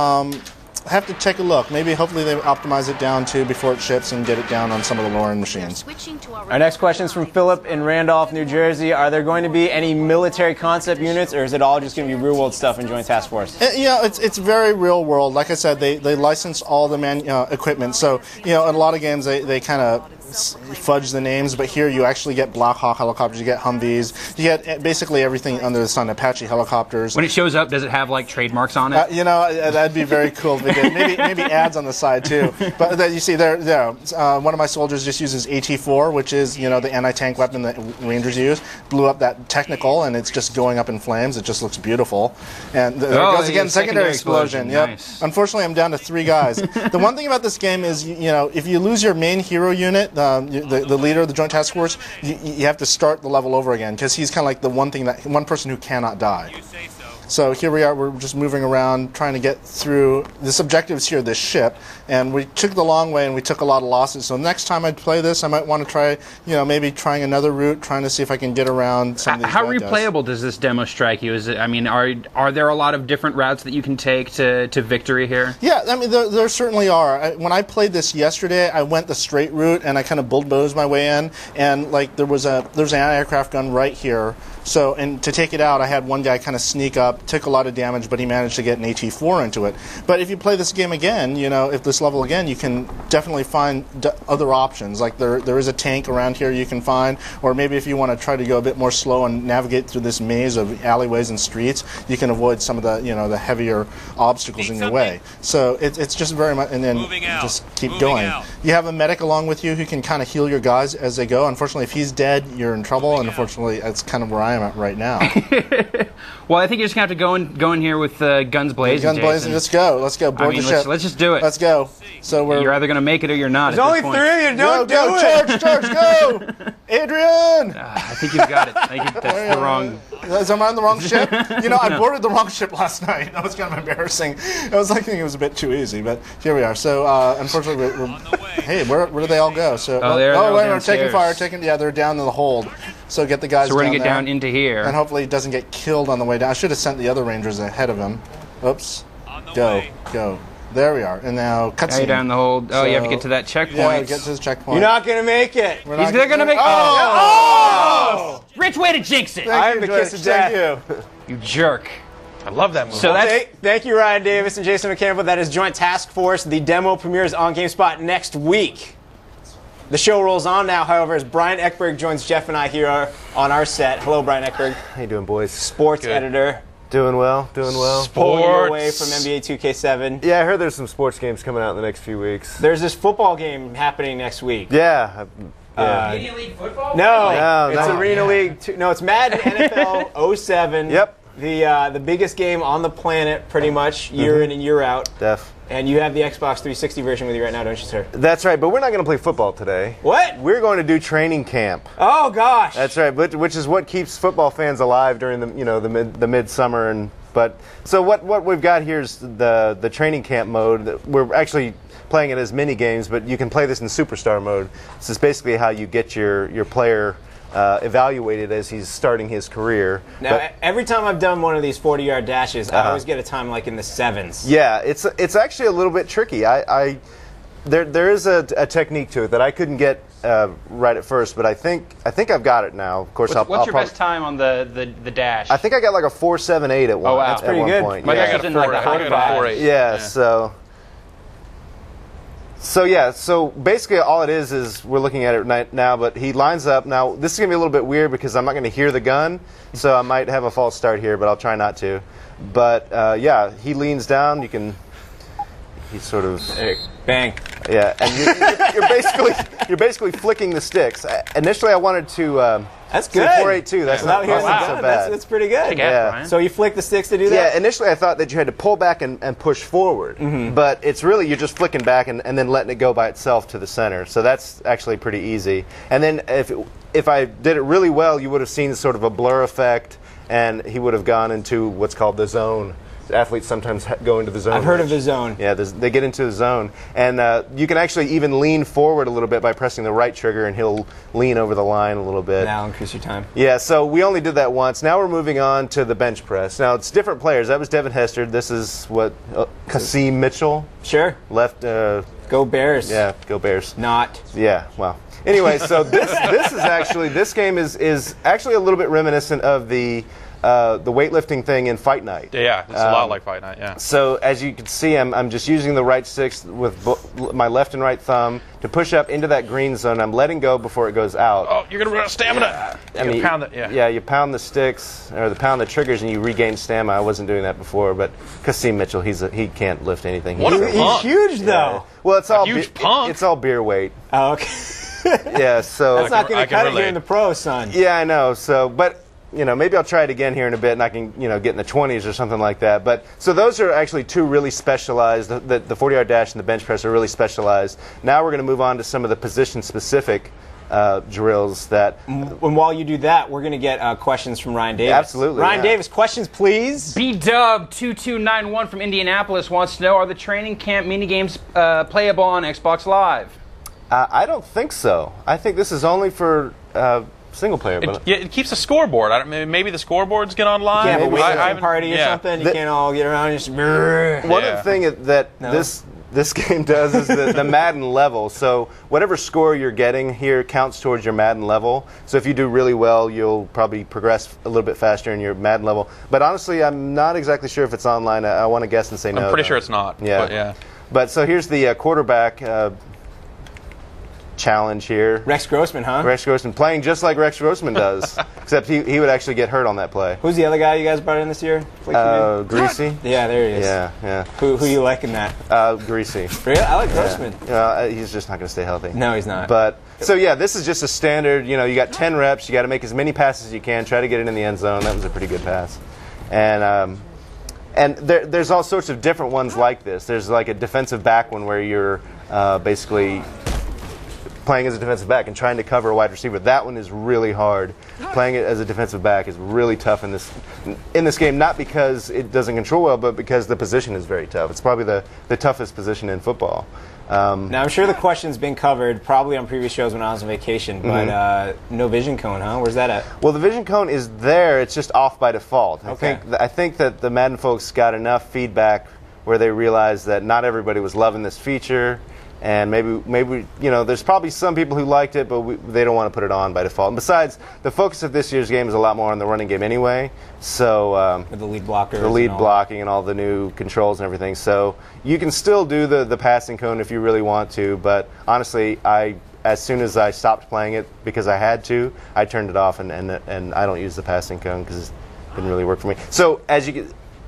S9: I have to take a look. Maybe, hopefully, they optimize it down too before it ships and get it down on some of the lower-end machines.
S1: Our next question is from Philip in Randolph, New Jersey. Are there going to be any military concept units, or is it all just going to be real-world stuff in Joint Task Force?
S9: It's very real-world. Like I said, they license all the equipment. So, in a lot of games, they kind of fudge the names, but here you actually get Black Hawk helicopters, you get Humvees, you get basically everything under the sun, Apache helicopters.
S3: When it shows up, does it have like trademarks on it?
S9: That'd be very cool if it did. Maybe ads on the side too. But you see there, one of my soldiers just uses AT-4, which is the anti-tank weapon that Rangers use. Blew up that technical, and it's just going up in flames. It just looks beautiful. And there goes again, secondary explosion. Yep.
S3: Nice.
S9: Unfortunately, I'm down to 3 guys. The one thing about this game is, if you lose your main hero unit, the leader of the Joint Task Force, you have to start the level over again, because he's kind of like the one person who cannot die. So here we are, we're just moving around, trying to get through. This objective is here, this ship, and we took the long way and we took a lot of losses. So next time I play this, I might want to try, maybe trying another route, trying to see if I can get around some of these
S3: How
S9: bad guys.
S3: replayable does this demo strike you? Are there a lot of different routes that you can take to victory here?
S9: Yeah, I mean, there certainly are. When I played this yesterday, I went the straight route and I kind of bulldozed my way in, and like there's an anti-aircraft gun right here. So, and to take it out, I had one guy kind of sneak up, took a lot of damage, but he managed to get an AT-4 into it. But if you play this game again, if this level again, you can definitely find other options. Like there is a tank around here you can find, or maybe if you want to try to go a bit more slow and navigate through this maze of alleyways and streets, you can avoid some of the the heavier obstacles in your way. So it's just very much, and then just keep going. You have a medic along with you who can kind of heal your guys as they go. Unfortunately, if he's dead, you're in trouble, and unfortunately, that's kind of where I am at right now.
S3: Well, I think you're just going to have to go in here with guns blazing.
S9: Guns blazing. Let's go. Board the ship.
S3: Let's just do it.
S9: Let's go. So
S3: you're either going to make it or you're not.
S1: There's only 3 of you. Don't do it.
S9: Charge, go, Adrian.
S3: I think you've got it. I think that's the wrong.
S9: Am I on the wrong ship? I boarded the wrong ship last night. That was kind of embarrassing. I was thinking it was a bit too easy, but here we are. So unfortunately, hey, where do they all go? So we're taking fire. They're down in the hold. So get the guys.
S3: So we're gonna
S9: down
S3: get
S9: there,
S3: down into here,
S9: and hopefully he doesn't get killed on the way down. I should have sent the other Rangers ahead of him. Oops. Go. There we are. And now cutscene.
S3: down the hold. Oh, you have to get to that checkpoint.
S9: Yeah, get to this checkpoint.
S1: You're not gonna make it.
S3: They're gonna make.
S1: Oh!
S3: Rich, way to jinx it!
S1: I am the kiss of death.
S3: You jerk.
S2: I love that movie.
S3: So
S1: Thank you, Ryan Davis and Jason McCampbell. That is Joint Task Force. The demo premieres on GameSpot next week. The show rolls on now, however, as Brian Eckberg joins Jeff and I here on our set. Hello, Brian Eckberg.
S4: How you doing, boys?
S1: Sports editor.
S4: Doing well.
S1: Pulling you away from NBA 2K7.
S4: Yeah, I heard there's some sports games coming out in the next few weeks.
S1: There's this football game happening next week.
S4: Yeah.
S3: Arena League football?
S1: No, it's Arena League. No, it's Madden NFL 07.
S4: Yep.
S1: The biggest game on the planet, pretty much, year in and year out.
S4: Def.
S1: And you have the Xbox 360 version with you right now, don't you, sir?
S4: That's right, but we're not going to play football today.
S1: What?
S4: We're going to do training camp.
S1: Oh gosh.
S4: That's right, which is what keeps football fans alive during the midsummer so what we've got here is the training camp mode. We're actually playing it as mini games, but you can play this in superstar mode. This is basically how you get your player evaluated as he's starting his career.
S1: Now, every time I've done one of these 40-yard dashes, I always get a time like in the 7s.
S4: Yeah, it's actually a little bit tricky. There is a technique to it that I couldn't get right at first, but I think I've got it now. Of course,
S3: what's your best time on the dash?
S4: I think I got like a 4.78 at one.
S3: Oh wow,
S1: that's pretty good.
S4: Point.
S3: My
S4: yeah.
S3: guy got in like the 4.5.
S4: Yeah, so. So yeah, so basically all it is we're looking at it right now, but he lines up. Now this is going to be a little bit weird because I'm not going to hear the gun, so I might have a false start here, but I'll try not to. But yeah, he leans down. He's sort of
S1: bang.
S4: Yeah, and you're basically flicking the sticks. Initially, I wanted to.
S1: That's good.
S4: 482. That's not so bad.
S1: That's pretty good.
S4: Yeah.
S1: So you flick the sticks to do that?
S4: Yeah. Initially, I thought that you had to pull back and push forward, but it's really you're just flicking back and then letting it go by itself to the center. So that's actually pretty easy. And then if I did it really well, you would have seen sort of a blur effect, and he would have gone into what's called the zone. Athletes sometimes go into the zone.
S1: I've heard of the zone.
S4: Yeah, they get into the zone. And you can actually even lean forward a little bit by pressing the right trigger, and he'll lean over the line a little bit.
S1: Now increase your time.
S4: Yeah, so we only did that once. Now we're moving on to the bench press. Now, it's different players. That was Devin Hester. This is Kasim Mitchell.
S1: Sure.
S4: Left.
S1: Go Bears.
S4: Yeah, go Bears.
S1: Not.
S4: Yeah, well. Anyway, so this game is actually a little bit reminiscent of the weightlifting thing in Fight Night.
S2: Yeah, it's a lot like Fight Night, yeah.
S4: So as you can see, I'm just using the right sticks with my left and right thumb to push up into that green zone. I'm letting go before it goes out.
S2: Oh, you're going to run out of stamina. You pound it,
S4: yeah, you pound the sticks, or pound the triggers, and you regain stamina. I wasn't doing that before, but Kasim Mitchell, he can't lift anything.
S1: He's huge, though.
S4: Yeah. Well, it's all
S2: huge punk.
S4: It's all beer weight.
S1: Oh, okay.
S4: Yeah, so
S1: that's not going to cut it here in the pros, son.
S4: Yeah, I know. So, but maybe I'll try it again here in a bit, and I can, get in the 20s or something like that. But so those are actually two really specialized. The 40-yard dash and the bench press are really specialized. Now we're going to move on to some of the position-specific drills that.
S1: And while you do that, we're going to get questions from Ryan Davis.
S4: Absolutely.
S1: Ryan Davis, questions, please.
S3: B-Dub2291 from Indianapolis wants to know: are the training camp minigames playable on Xbox Live?
S4: I don't think so. I think this is only for. Single player, but
S2: it keeps a scoreboard. Maybe the scoreboards get online.
S1: Yeah, but a party or something. You can't all get around.
S4: One of the things that this game does is the Madden level. So whatever score you're getting here counts towards your Madden level. So if you do really well, you'll probably progress a little bit faster in your Madden level. But honestly, I'm not exactly sure if it's online. I want to guess and say no.
S2: I'm pretty sure it's not.
S4: Yeah. But so here's the quarterback. Challenge here.
S1: Rex Grossman, huh?
S4: Rex Grossman playing just like Rex Grossman does, except he would actually get hurt on that play.
S1: Who's the other guy you guys brought in this year?
S4: Greasy.
S1: Yeah, there he is.
S4: Yeah.
S1: Who you like in that?
S4: Greasy.
S1: Really? I like Grossman.
S4: He's just not going to stay healthy.
S1: No, he's not.
S4: But so yeah, this is just a standard. You got 10 reps. You got to make as many passes as you can. Try to get it in the end zone. That was a pretty good pass. And there's all sorts of different ones like this. There's like a defensive back one where you're basically playing as a defensive back and trying to cover a wide receiver. That one is really hard. Playing it as a defensive back is really tough in this game, not because it doesn't control well, but because the position is very tough. It's probably the toughest position in football.
S1: Now, I'm sure the question's been covered probably on previous shows when I was on vacation, but no vision cone, huh? Where's that at?
S4: Well, the vision cone is there. It's just off by default.
S1: Okay.
S4: I think that the Madden folks got enough feedback where they realized that not everybody was loving this feature. And maybe there's probably some people who liked it, but they don't want to put it on by default. And besides, the focus of this year's game is a lot more on the running game anyway. So
S1: with the lead blockers,
S4: the lead blocking, and all the new controls and everything. So you can still do the passing cone if you really want to. But honestly, as soon as I stopped playing it because I had to, I turned it off, and I don't use the passing cone because it didn't really work for me. So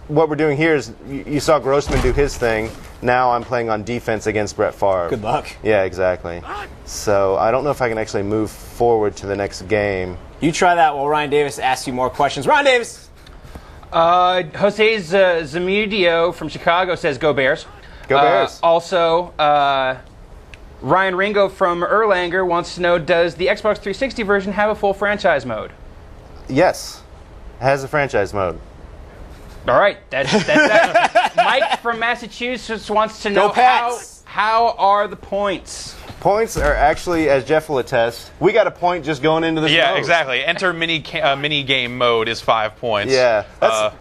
S4: what we're doing here is you saw Grossman do his thing. Now I'm playing on defense against Brett Favre.
S1: Good luck.
S4: Yeah, exactly. So I don't know if I can actually move forward to the next game.
S1: You try that while Ryan Davis asks you more questions. Ryan Davis!
S3: Jose Zamudio from Chicago says, go Bears.
S4: Go Bears.
S3: Also, Ryan Ringo from Erlanger wants to know, does the Xbox 360 version have a full franchise mode?
S4: Yes. It has a franchise mode.
S3: All right, that's Mike from Massachusetts wants to know how are the points?
S4: Points are actually, as Jeff will attest, we got a point just going into this mode.
S2: Yeah, exactly. Enter mini game mode is 5 points.
S4: Yeah,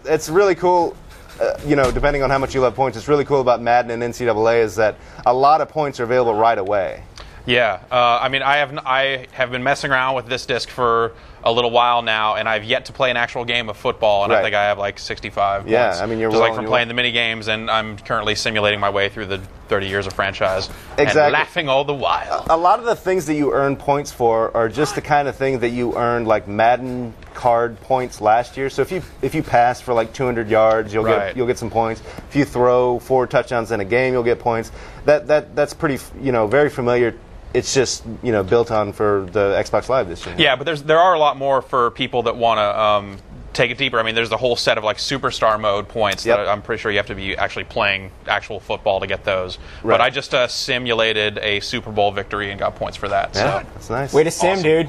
S4: it's really cool. Depending on how much you love points, it's really cool about Madden and NCAA is that a lot of points are available right away.
S2: Yeah, I have been messing around with this disc for a little while now, and I've yet to play an actual game of football, and I think I have like 65 points.
S4: Yeah, I mean, you're
S2: just like from playing the mini games, and I'm currently simulating my way through the 30 years of franchise.
S4: Exactly.
S2: And laughing all the while.
S4: A lot of the things that you earn points for are just the kind of thing that you earned like Madden card points last year. So if you pass for like 200 yards, you'll get some points. If you throw 4 touchdowns in a game, you'll get points. That's pretty very familiar. It's just built on for the Xbox Live this year.
S2: Yeah, but there are a lot more for people that want to take it deeper. I mean, there's the whole set of like superstar mode points that I'm pretty sure you have to be actually playing actual football to get those.
S4: Right.
S2: But I just simulated a Super Bowl victory and got points for that.
S4: Yeah,
S2: So.
S4: that's nice.
S1: Way to sim, dude.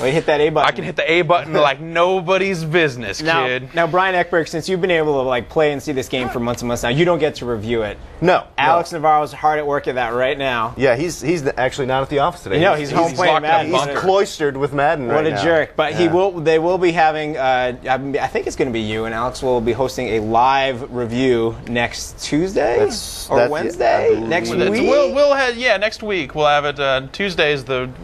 S1: Way to hit that A button.
S2: I can hit the A button like nobody's business, kid.
S1: Now, Brian Eckberg, since you've been able to like play and see this game for months and months now, you don't get to review it.
S4: No.
S1: Alex Navarro's hard at work at that right now.
S4: Yeah, he's actually not at the office today.
S1: No, he's home playing Madden.
S4: He's cloistered with Madden right now.
S1: What a jerk. But they will be having, I think it's going to be you, and Alex will be hosting a live review next Tuesday? Or Wednesday? Next week?
S2: We'll have, next week. We'll have it Tuesdays,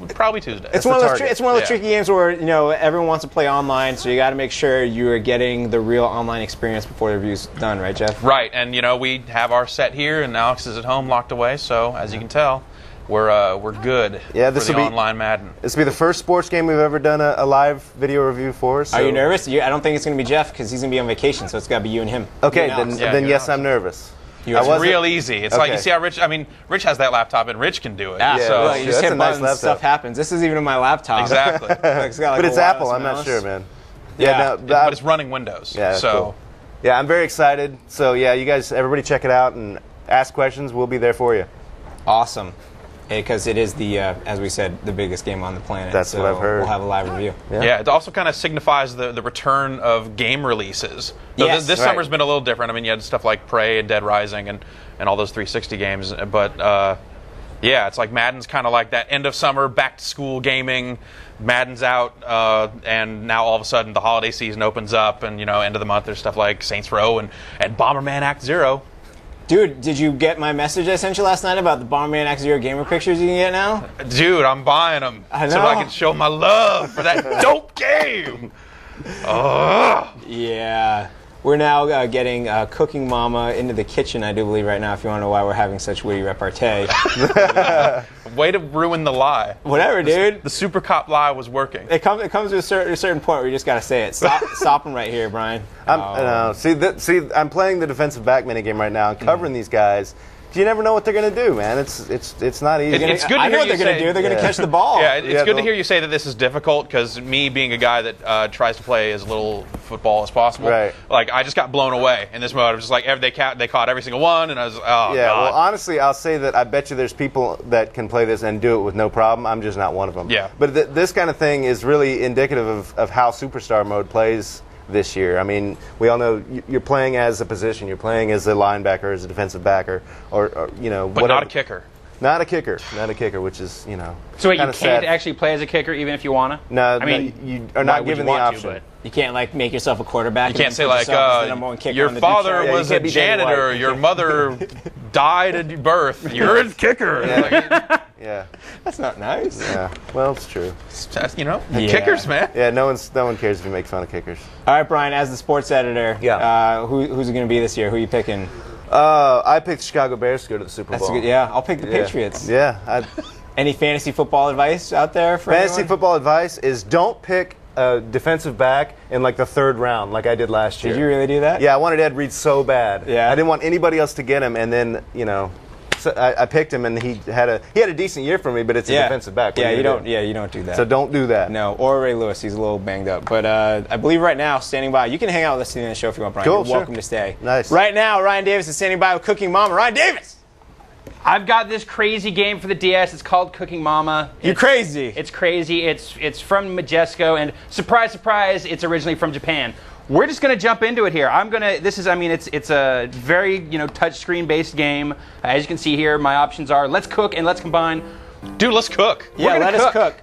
S2: probably Tuesday.
S1: It's one of those tricky games where, everyone wants to play online, so you got to make sure you are getting the real online experience before the review's done, right, Jeff?
S2: Right, and we have our set here, and Alex is at home locked away. So as you can tell, we're good.
S4: Yeah, this
S2: for
S4: will
S2: the
S4: be
S2: online Madden.
S4: This will be the first sports game we've ever done a live video review for. So.
S1: Are you nervous? I don't think it's going to be Jeff because he's going to be on vacation, so it's got to be you and him.
S4: Okay, then yes, I'm nervous.
S2: It's real easy. It's like you see how Rich has that laptop, and Rich can do it.
S1: Yeah,
S2: so
S1: you just hit buttons, nice stuff happens. This isn't even my laptop.
S2: Exactly.
S4: But it's Apple. I'm not sure, man.
S2: But it's running Windows.
S4: Yeah,
S2: so.
S4: Cool. Yeah, I'm very excited. So yeah, you guys, everybody, check it out and ask questions. We'll be there for you.
S1: Awesome. Because it is as we said, the biggest game on the planet.
S4: That's what I've heard.
S1: We'll have a live review.
S2: Yeah, it also kind of signifies the return of game releases. So this summer's been a little different. I mean, you had stuff like Prey and Dead Rising and all those 360 games. But it's like Madden's kind of like that end of summer, back to school gaming. Madden's out, and now all of a sudden the holiday season opens up, and end of the month there's stuff like Saints Row and Bomberman Act Zero.
S1: Dude, did you get my message I sent you last night about the Bomberman Act Zero gamer pictures you can get now?
S2: Dude, I'm buying them so I can show my love for that dope game.
S1: Yeah. We're now getting Cooking Mama into the kitchen, I do believe, right now, if you want to know why we're having such witty repartee.
S2: Way to ruin the lie.
S1: Whatever, dude.
S2: The super cop lie was working.
S1: It comes to a certain point where you just got to say it. Stop them right here, Brian.
S4: I'm playing the defensive back minigame right now and covering these guys. You never know what they're going to do, man. It's not easy.
S2: It's good to
S1: I know
S2: hear
S1: what they're going to do. They're going to catch the ball.
S2: Yeah, it's good to hear you say that this is difficult because me being a guy that tries to play as little football as possible,
S4: right.
S2: Like I just got blown away in this mode. I was just like they caught every single one, and I was God.
S4: Well, honestly, I'll say that I bet you there's people that can play this and do it with no problem. I'm just not one of them.
S2: Yeah.
S4: But this kind of thing is really indicative of how Superstar Mode plays this year. I mean, we all know you're playing as a position. You're playing as a linebacker, as a defensive backer, or
S2: but
S4: whatever.
S2: Not a kicker.
S4: Not a kicker, which is
S3: So wait, you can't actually play as a kicker even if you wanna?
S4: No, I mean you are not given the option.
S1: You can't make yourself a quarterback.
S2: You can't say like your father was a janitor, your mother died at birth. You're a kicker.
S4: Yeah.
S1: That's not nice.
S4: Yeah. Well, it's true.
S2: Kickers, man.
S4: Yeah. No one cares if you make fun of kickers.
S1: All right, Brian, as the sports editor, who's it going to be this year? Who are you picking?
S4: I picked Chicago Bears to go to the Super Bowl.
S1: That's good. Yeah, I'll pick the Patriots.
S4: Yeah.
S1: Any fantasy football advice out there for
S4: fantasy football advice is don't pick a defensive back in like the third round like I did last year.
S1: Did you really do that?
S4: Yeah, I wanted Ed Reed so bad.
S1: Yeah.
S4: I didn't want anybody else to get him, and then so I picked him, and he had a decent year for me, but it's a defensive back.
S1: You don't do that.
S4: So don't do that.
S1: No, or Ray Lewis, he's a little banged up. But I believe right now, standing by, you can hang out with us in the show if you want, Brian.
S4: Cool,
S1: You're welcome to stay.
S4: Nice.
S1: Right now, Ryan Davis is standing by with Cooking Mama. Ryan Davis!
S3: I've got this crazy game for the DS. It's called Cooking Mama.
S1: You're crazy.
S3: It's crazy. It's from Majesco, and surprise, surprise, it's originally from Japan. We're just going to jump into it here. It's a very, touchscreen based game. As you can see here, my options are let's cook and let's combine.
S2: Dude, let's cook.
S1: Yeah, let us cook.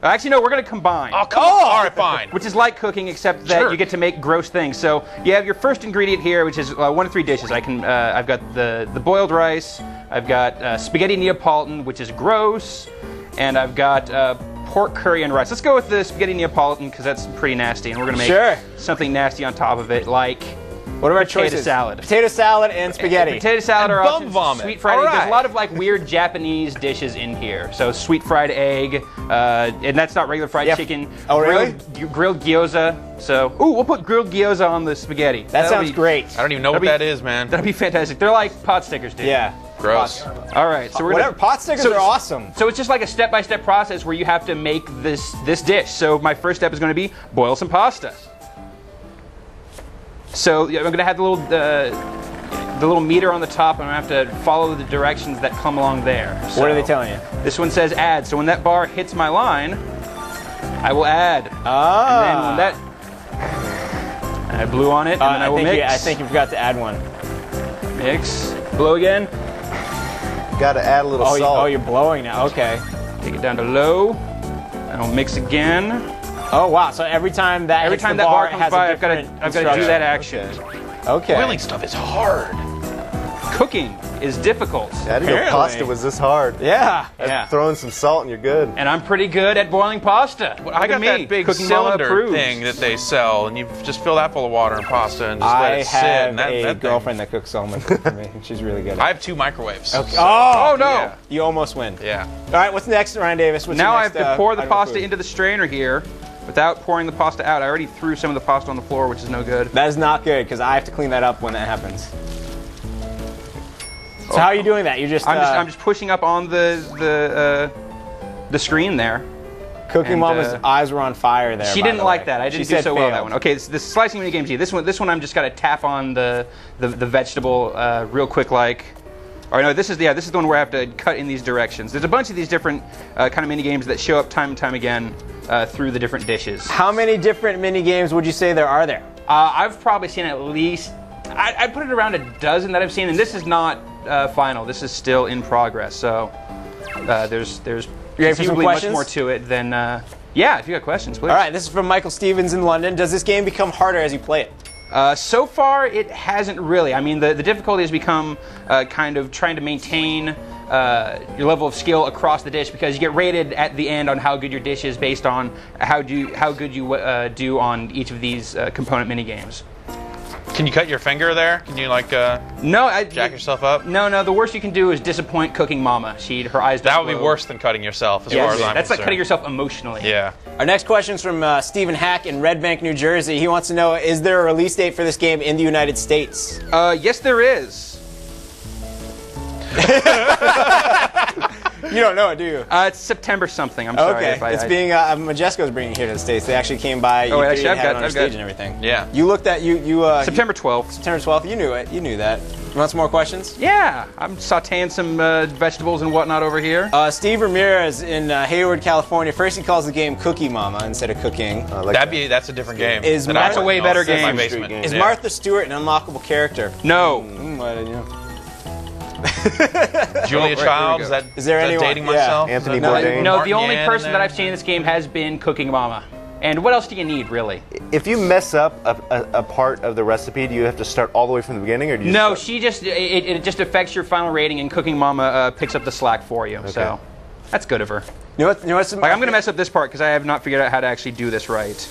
S3: Actually, no, we're going to combine.
S2: Oh, come on. All right, fine.
S3: Which is like cooking, except that you get to make gross things. So you have your first ingredient here, which is 1 of 3 dishes. I've got the boiled rice. I've got spaghetti Neapolitan, which is gross, and I've got pork curry and rice. Let's go with the spaghetti Neapolitan because that's pretty nasty, and we're going to make something nasty on top of it, like
S1: What are our
S3: potato
S1: choices?
S3: salad.
S1: Potato salad and spaghetti.
S3: Potato salad
S2: And
S3: or
S2: bum
S3: options.
S2: vomit.
S3: Sweet fried
S2: All
S3: egg. There's
S2: right.
S3: a lot of like weird Japanese dishes in here. So sweet fried egg, and that's not regular fried chicken.
S1: Oh, really?
S3: Grilled gyoza. So, we'll put grilled gyoza on the spaghetti.
S1: That sounds great.
S2: I don't even know what that is, man.
S3: That'd be fantastic. They're like pot stickers, dude.
S1: Yeah.
S2: Gross.
S3: All right, so we're
S1: Whatever.
S3: gonna,
S1: Pot stickers are awesome.
S3: So it's just like a step-by-step process where you have to make this dish. So my first step is going to be boil some pasta. So I'm going to have the little meter on the top, and I'm going to have to follow the directions that come along there. So
S1: What are they telling you?
S3: This one says add. So when that bar hits my line, I will add.
S1: Ah.
S3: And then when that, I blew on it, and then I will mix.
S1: I think you forgot to add one.
S3: Mix. Blow again.
S4: Got to add a little salt.
S1: You're blowing now. Okay.
S3: Take it down to low. And I'll mix again.
S1: Oh wow! So every time that
S3: Every
S1: hits
S3: time
S1: the
S3: that bar
S1: it
S3: comes
S1: has
S3: by,
S1: a
S3: I've got to
S1: different
S3: do that action.
S1: Okay.
S2: Boiling stuff is hard.
S3: Cooking is difficult,
S4: I didn't know
S1: Apparently.
S4: pasta was this hard.
S1: Yeah. Yeah.
S4: Throw in some salt and you're good.
S3: and I'm pretty good at boiling pasta.
S2: I got that big
S3: Cooking Mama
S2: cylinder
S3: approves.
S2: thing that they sell, and you just fill that full of water and pasta and just let
S1: I
S2: it sit.
S1: have
S2: And that
S1: a
S2: thing-
S1: girlfriend that cooks salmon for me. She's really good.
S2: I have 2 microwaves.
S1: Okay. Oh no!
S2: Yeah.
S1: You almost win.
S2: Yeah.
S1: All right. What's next, Ryan Davis? What's
S3: Now
S1: your
S3: I
S1: next,
S3: have to pour the
S1: item of
S3: pasta
S1: food?
S3: into the strainer here without pouring the pasta out. I already threw some of the pasta on the floor, which is no good.
S1: That is not good because I have to clean that up when that happens. So how are you doing that? You just
S3: I'm just pushing up on the screen there.
S1: Cooking
S3: and,
S1: Mama's eyes were on fire there.
S3: She
S1: by
S3: didn't
S1: the
S3: like
S1: way.
S3: that. I
S1: She
S3: didn't do
S1: said
S3: so well that
S1: failed.
S3: one. Okay, this slicing mini game G. This one I'm just got to tap on the vegetable real quick like. Or no, this is the one where I have to cut in these directions. There's a bunch of these different kind of mini games that show up time and time again through the different dishes.
S1: How many different mini games would you say there are there?
S3: I've probably seen at least I'd put it around a dozen that I've seen, and this is not final. This is still in progress. So there's considerably much
S1: questions?
S3: more to it than yeah. If you got questions, please.
S1: All right, this is from Michael Stevens in London. Does this game become harder as you play it?
S3: So far, it hasn't really. I mean, the difficulty has become kind of trying to maintain your level of skill across the dish because you get rated at the end on how good your dish is based on how good you do on each of these component mini games.
S2: Can you cut your finger there? Can you like jack yourself up?
S3: No. The worst you can do is disappoint Cooking Mama. Her eyes.
S2: That
S3: don't
S2: would be
S3: glow.
S2: worse than cutting yourself, as
S3: Yeah,
S2: far as I'm
S3: that's like
S2: concerned.
S3: cutting yourself emotionally.
S2: Yeah.
S1: Our next question is from Stephen Hack in Red Bank, New Jersey. He wants to know, is there a release date for this game in the United States?
S3: Yes, there is.
S1: You don't know it, do you?
S3: It's September something. I'm sorry.
S1: Okay,
S3: if I,
S1: it's being Majesco's bringing it here to the States. They actually came by.
S3: Oh, wait, actually,
S1: had it on
S3: I've
S1: our
S3: got-
S1: stage and everything.
S2: Yeah.
S1: You looked at you.
S3: September 12th.
S1: September 12th. You knew it. You knew that. You want some more questions?
S3: Yeah, I'm sauteing some vegetables and whatnot over here.
S1: Steve Ramirez in Hayward, California. First, he calls the game Cookie Mama instead of Cooking.
S2: That's a different game.
S1: Is
S2: that I
S3: That's a
S2: wouldn't
S3: way
S2: know.
S3: better
S2: It's in my
S3: game.
S2: basement.
S1: Is
S2: Yeah.
S1: Martha Stewart an unlockable character?
S3: No.
S1: I didn't know.
S2: Julia Childs?
S3: go.
S2: Is
S1: there
S2: that
S1: anyone-
S2: dating
S1: yeah.
S2: myself?
S4: Anthony
S2: Is that-
S4: Bourdain.
S3: No, the
S2: Martin
S3: only
S2: Yan
S3: person
S2: in
S3: that
S2: there?
S3: I've seen in this game has been Cooking Mama. And what else do you need, really?
S4: If you mess up a part of the recipe, do you have to start all the way from the beginning, or do you?
S3: No,
S4: start-
S3: she just it just affects your final rating, and Cooking Mama picks up the slack for you. So that's good of her.
S1: You know what's
S3: Like I'm gonna mess up this part because I have not figured out how to actually do this right.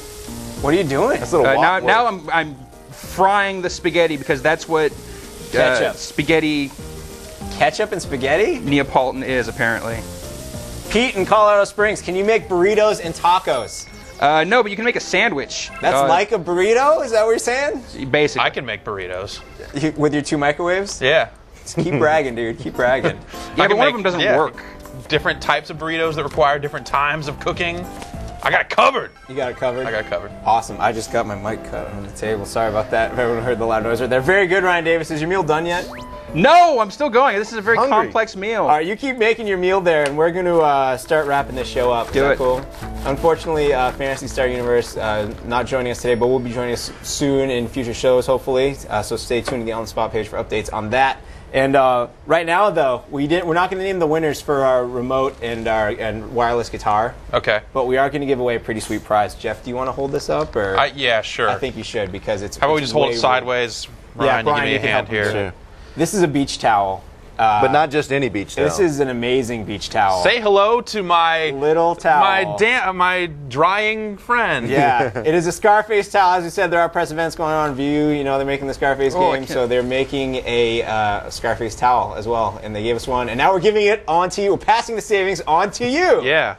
S1: What are you doing?
S4: That's a little
S3: Now I'm frying the spaghetti because that's what
S1: Ketchup.
S3: spaghetti
S1: Ketchup and spaghetti?
S3: Neapolitan is apparently.
S1: Pete in Colorado Springs, can you make burritos and tacos?
S3: No, but you can make a sandwich.
S1: That's like a burrito? Is that what you're saying?
S3: Basically.
S2: I can make burritos.
S1: With your 2 microwaves?
S2: Yeah.
S1: Keep bragging, dude. Keep bragging.
S3: Yeah,
S2: I
S3: but
S2: can
S3: one of
S2: make-
S3: them doesn't
S2: yeah.
S3: work.
S2: Different types of burritos that require different times of cooking. I got it covered.
S1: You got it covered?
S2: I got it covered.
S1: Awesome. I just got my mic cut on the table. Sorry about that. If everyone heard the loud noise right there. Very good, Ryan Davis. Is your meal done yet?
S3: No, I'm still going. This is a very
S4: Hungry.
S3: complex meal.
S1: All right, you keep making your meal there, and we're going to start wrapping this show up. Is
S3: Do
S1: that
S3: it.
S1: cool? Unfortunately, Fantasy Star Universe not joining us today, but will be joining us soon in future shows, hopefully. So stay tuned to the On the Spot page for updates on that. And right now, though, we're not going to name the winners for our remote and wireless guitar,
S2: Okay.
S1: but we are going to give away a pretty sweet prize. Jeff, do you want to hold this up, or
S2: Yeah, sure.
S1: I think you should because it's.
S2: How about we
S1: it's
S2: just hold
S1: way
S2: it sideways?
S1: Yeah,
S2: Ryan, you
S1: Brian,
S2: give me
S1: you
S2: a
S1: can
S2: hand
S1: help him
S2: here.
S1: do it. This is a beach towel.
S10: But not just any beach towel.
S1: This is an amazing beach towel.
S2: Say hello to my
S1: little towel.
S2: My drying friend.
S1: Yeah, it is a Scarface towel. As we said, there are press events going on in View. You know, they're making the Scarface game, so they're making a Scarface towel as well. And they gave us one, and now we're giving it on to you. We're passing the savings on to you.
S2: Yeah.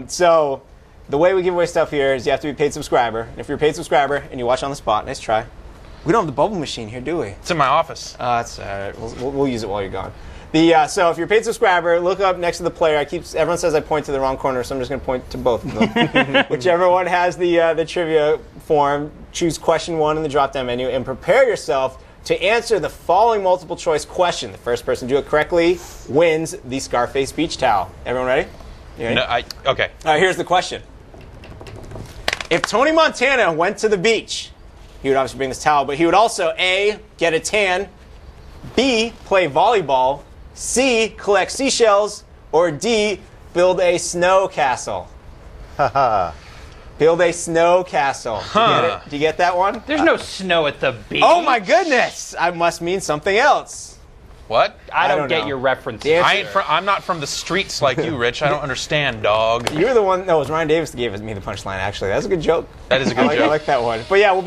S1: So the way we give away stuff here is you have to be a paid subscriber. And if you're a paid subscriber and you watch on the spot, nice try. We don't have the bubble machine here, do we?
S2: It's in my office.
S1: That's all right. We'll use it while you're gone. So if you're a paid subscriber, look up next to the player. Everyone says I point to the wrong corner, so I'm just going to point to both of them. Whichever one has the trivia form, choose question 1 in the drop-down menu and prepare yourself to answer the following multiple choice question. The first person to do it correctly wins the Scarface beach towel. Everyone ready? You ready?
S2: No, okay.
S1: All right, here's the question. If Tony Montana went to the beach, he would obviously bring this towel, but he would also A, get a tan, B, play volleyball, C, collect seashells, or D, build a snow castle. Build a snow castle. Do you get it? Do you get that one?
S3: There's no snow at the beach.
S1: Oh my goodness! I must mean something else.
S2: What?
S3: I don't
S1: don't
S3: get
S1: know.
S3: your reference.
S2: I'm not from the streets like you, Rich. I don't understand, dog.
S1: You're the one. No, it was Ryan Davis that gave me the punchline. Actually, that's a good joke.
S2: That is a good joke.
S1: I like that one. But yeah, we'll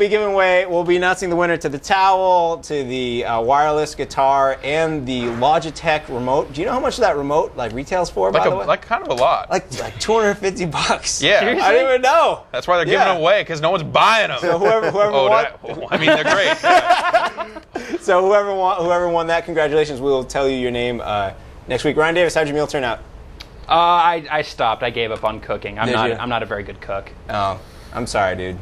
S1: be announcing the winner to the towel, to the wireless guitar, and the Logitech remote. Do you know how much that remote retails for? By the way,
S2: like kind of a lot.
S1: like $250.
S2: Yeah.
S3: Seriously?
S1: I didn't even know.
S2: That's why they're giving them away, because no one's buying them.
S1: So whoever won,
S2: I mean, they're great. Yeah.
S1: so whoever won that, congratulations. We will tell you your name next week. Ryan Davis, how'd your meal turn out?
S3: I stopped. I gave up on cooking. I'm
S1: Did you?
S3: not a very good cook.
S1: Oh, I'm sorry, dude.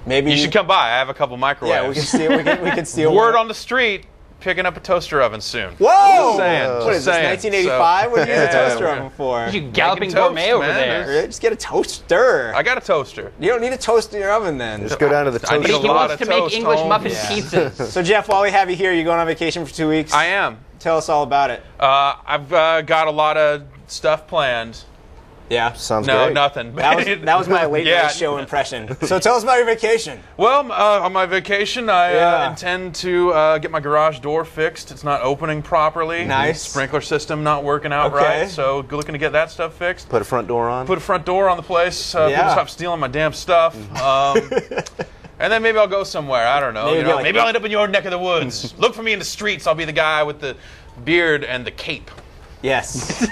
S1: Maybe
S2: You should come by. I have a couple microwaves.
S1: Yeah, we can steal.
S2: Word
S1: one.
S2: on the street, picking up a toaster oven soon.
S1: Whoa!
S2: Just saying,
S1: What is
S2: just
S1: this,
S2: saying.
S1: 1985? What do you use a
S2: Yeah,
S1: toaster
S2: we're-
S1: oven for?
S3: You galloping
S2: toast,
S3: gourmet over
S2: man.
S3: there.
S1: Just get a toaster.
S2: I got a toaster.
S1: You don't need a toaster in your oven then.
S10: Just go down to the
S2: I need
S10: toaster.
S2: a
S3: He
S2: lot
S3: wants
S2: of
S3: to make
S2: toast
S3: English
S2: home.
S3: muffin
S1: Yeah.
S3: pizzas.
S1: So Jeff, while we have you here, you're going on vacation for 2 weeks.
S2: I am.
S1: Tell us all about it.
S2: I've got a lot of stuff planned.
S1: Yeah.
S10: Sounds
S2: No,
S10: great.
S2: nothing.
S1: That was my late
S2: Yeah.
S1: night show impression. So tell us about your vacation.
S2: Well, on my vacation, I
S1: Yeah.
S2: intend to get my garage door fixed. It's not opening properly.
S1: Nice.
S2: Sprinkler system not working out
S1: Okay.
S2: right. So looking to get that stuff fixed.
S10: Put a front door on.
S2: Put a front door on the place. People
S1: Yeah.
S2: stop stealing my damn stuff. And then maybe I'll go somewhere. I don't know.
S1: Maybe
S2: I'll end up in your neck of the woods. Look for me in the streets. I'll be the guy with the beard and the cape.
S1: Yes.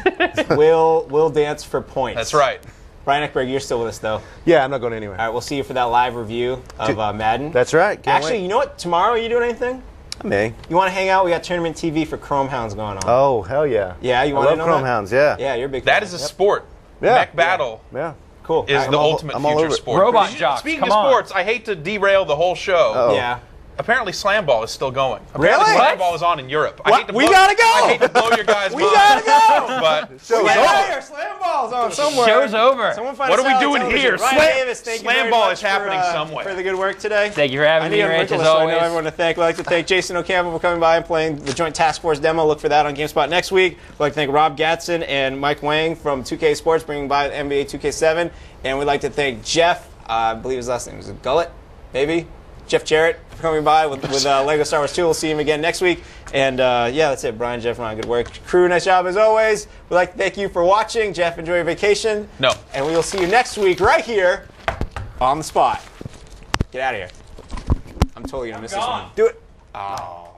S1: We'll dance for points.
S2: That's right.
S1: Brian Eckberg, you're still with us though.
S10: Yeah, I'm not going anywhere.
S1: All right, we'll see you for that live review of Madden.
S10: That's right. Can't
S1: Actually,
S10: wait.
S1: you know what? Tomorrow, are you doing anything?
S10: I may.
S1: You want to hang out? We got tournament TV for Chrome Hounds going on.
S10: Oh, hell yeah.
S1: Yeah, you
S10: I
S1: want to
S10: love
S1: know
S10: Chrome
S1: that?
S10: Hounds, yeah.
S1: Yeah, you're a big
S2: That
S1: fan.
S2: is a sport.
S10: Yeah.
S2: Mech battle
S10: Yeah.
S1: Cool.
S2: is
S1: All
S2: the
S1: right.
S2: ultimate
S10: I'm all
S2: future
S10: over it.
S2: sport.
S3: Robot
S2: Because
S3: jocks,
S2: Speaking
S3: come
S2: of
S3: on.
S2: sports, I hate to derail the whole show.
S10: Oh.
S1: Yeah.
S2: Apparently, slam ball is still going.
S1: Really?
S2: Apparently,
S1: What?
S2: slam ball is on in Europe. I
S1: What?
S2: hate to
S1: We
S2: blow,
S1: gotta go!
S2: I hate to blow your guys'
S1: We
S2: minds,
S1: gotta go!
S2: but
S10: So
S1: Get
S10: it's
S1: out
S10: over.
S1: of here. Slam ball's on somewhere.
S3: Show's over.
S1: Someone find
S2: What
S1: a
S2: are we
S1: satellite
S2: doing here?
S1: television. Ryan
S2: Slam-
S1: Davis, thank you
S2: slam
S1: very
S2: ball
S1: much
S2: is happening
S1: for,
S2: somewhere.
S1: for the good work today.
S3: Thank you for having me, Rich, as
S1: I know
S3: always.
S1: everyone to thank. We'd like to thank Jason O'Campbell for coming by and playing the Joint Task Force demo. Look for that on GameSpot next week. We'd like to thank Rob Gatson and Mike Wang from 2K Sports bringing by NBA 2K7. And we'd like to thank Jeff, I believe his last name was Gullett, maybe? Jeff Jarrett for coming by with Lego Star Wars 2. We'll see him again next week. And yeah, that's it. Brian, Jeff, Ron, good work. Crew, nice job as always. We'd like to thank you for watching. Jeff, enjoy your vacation.
S2: No.
S1: And we will see you next week right here on the spot. Get out of here. I'm totally going to miss this one. Do it. Oh.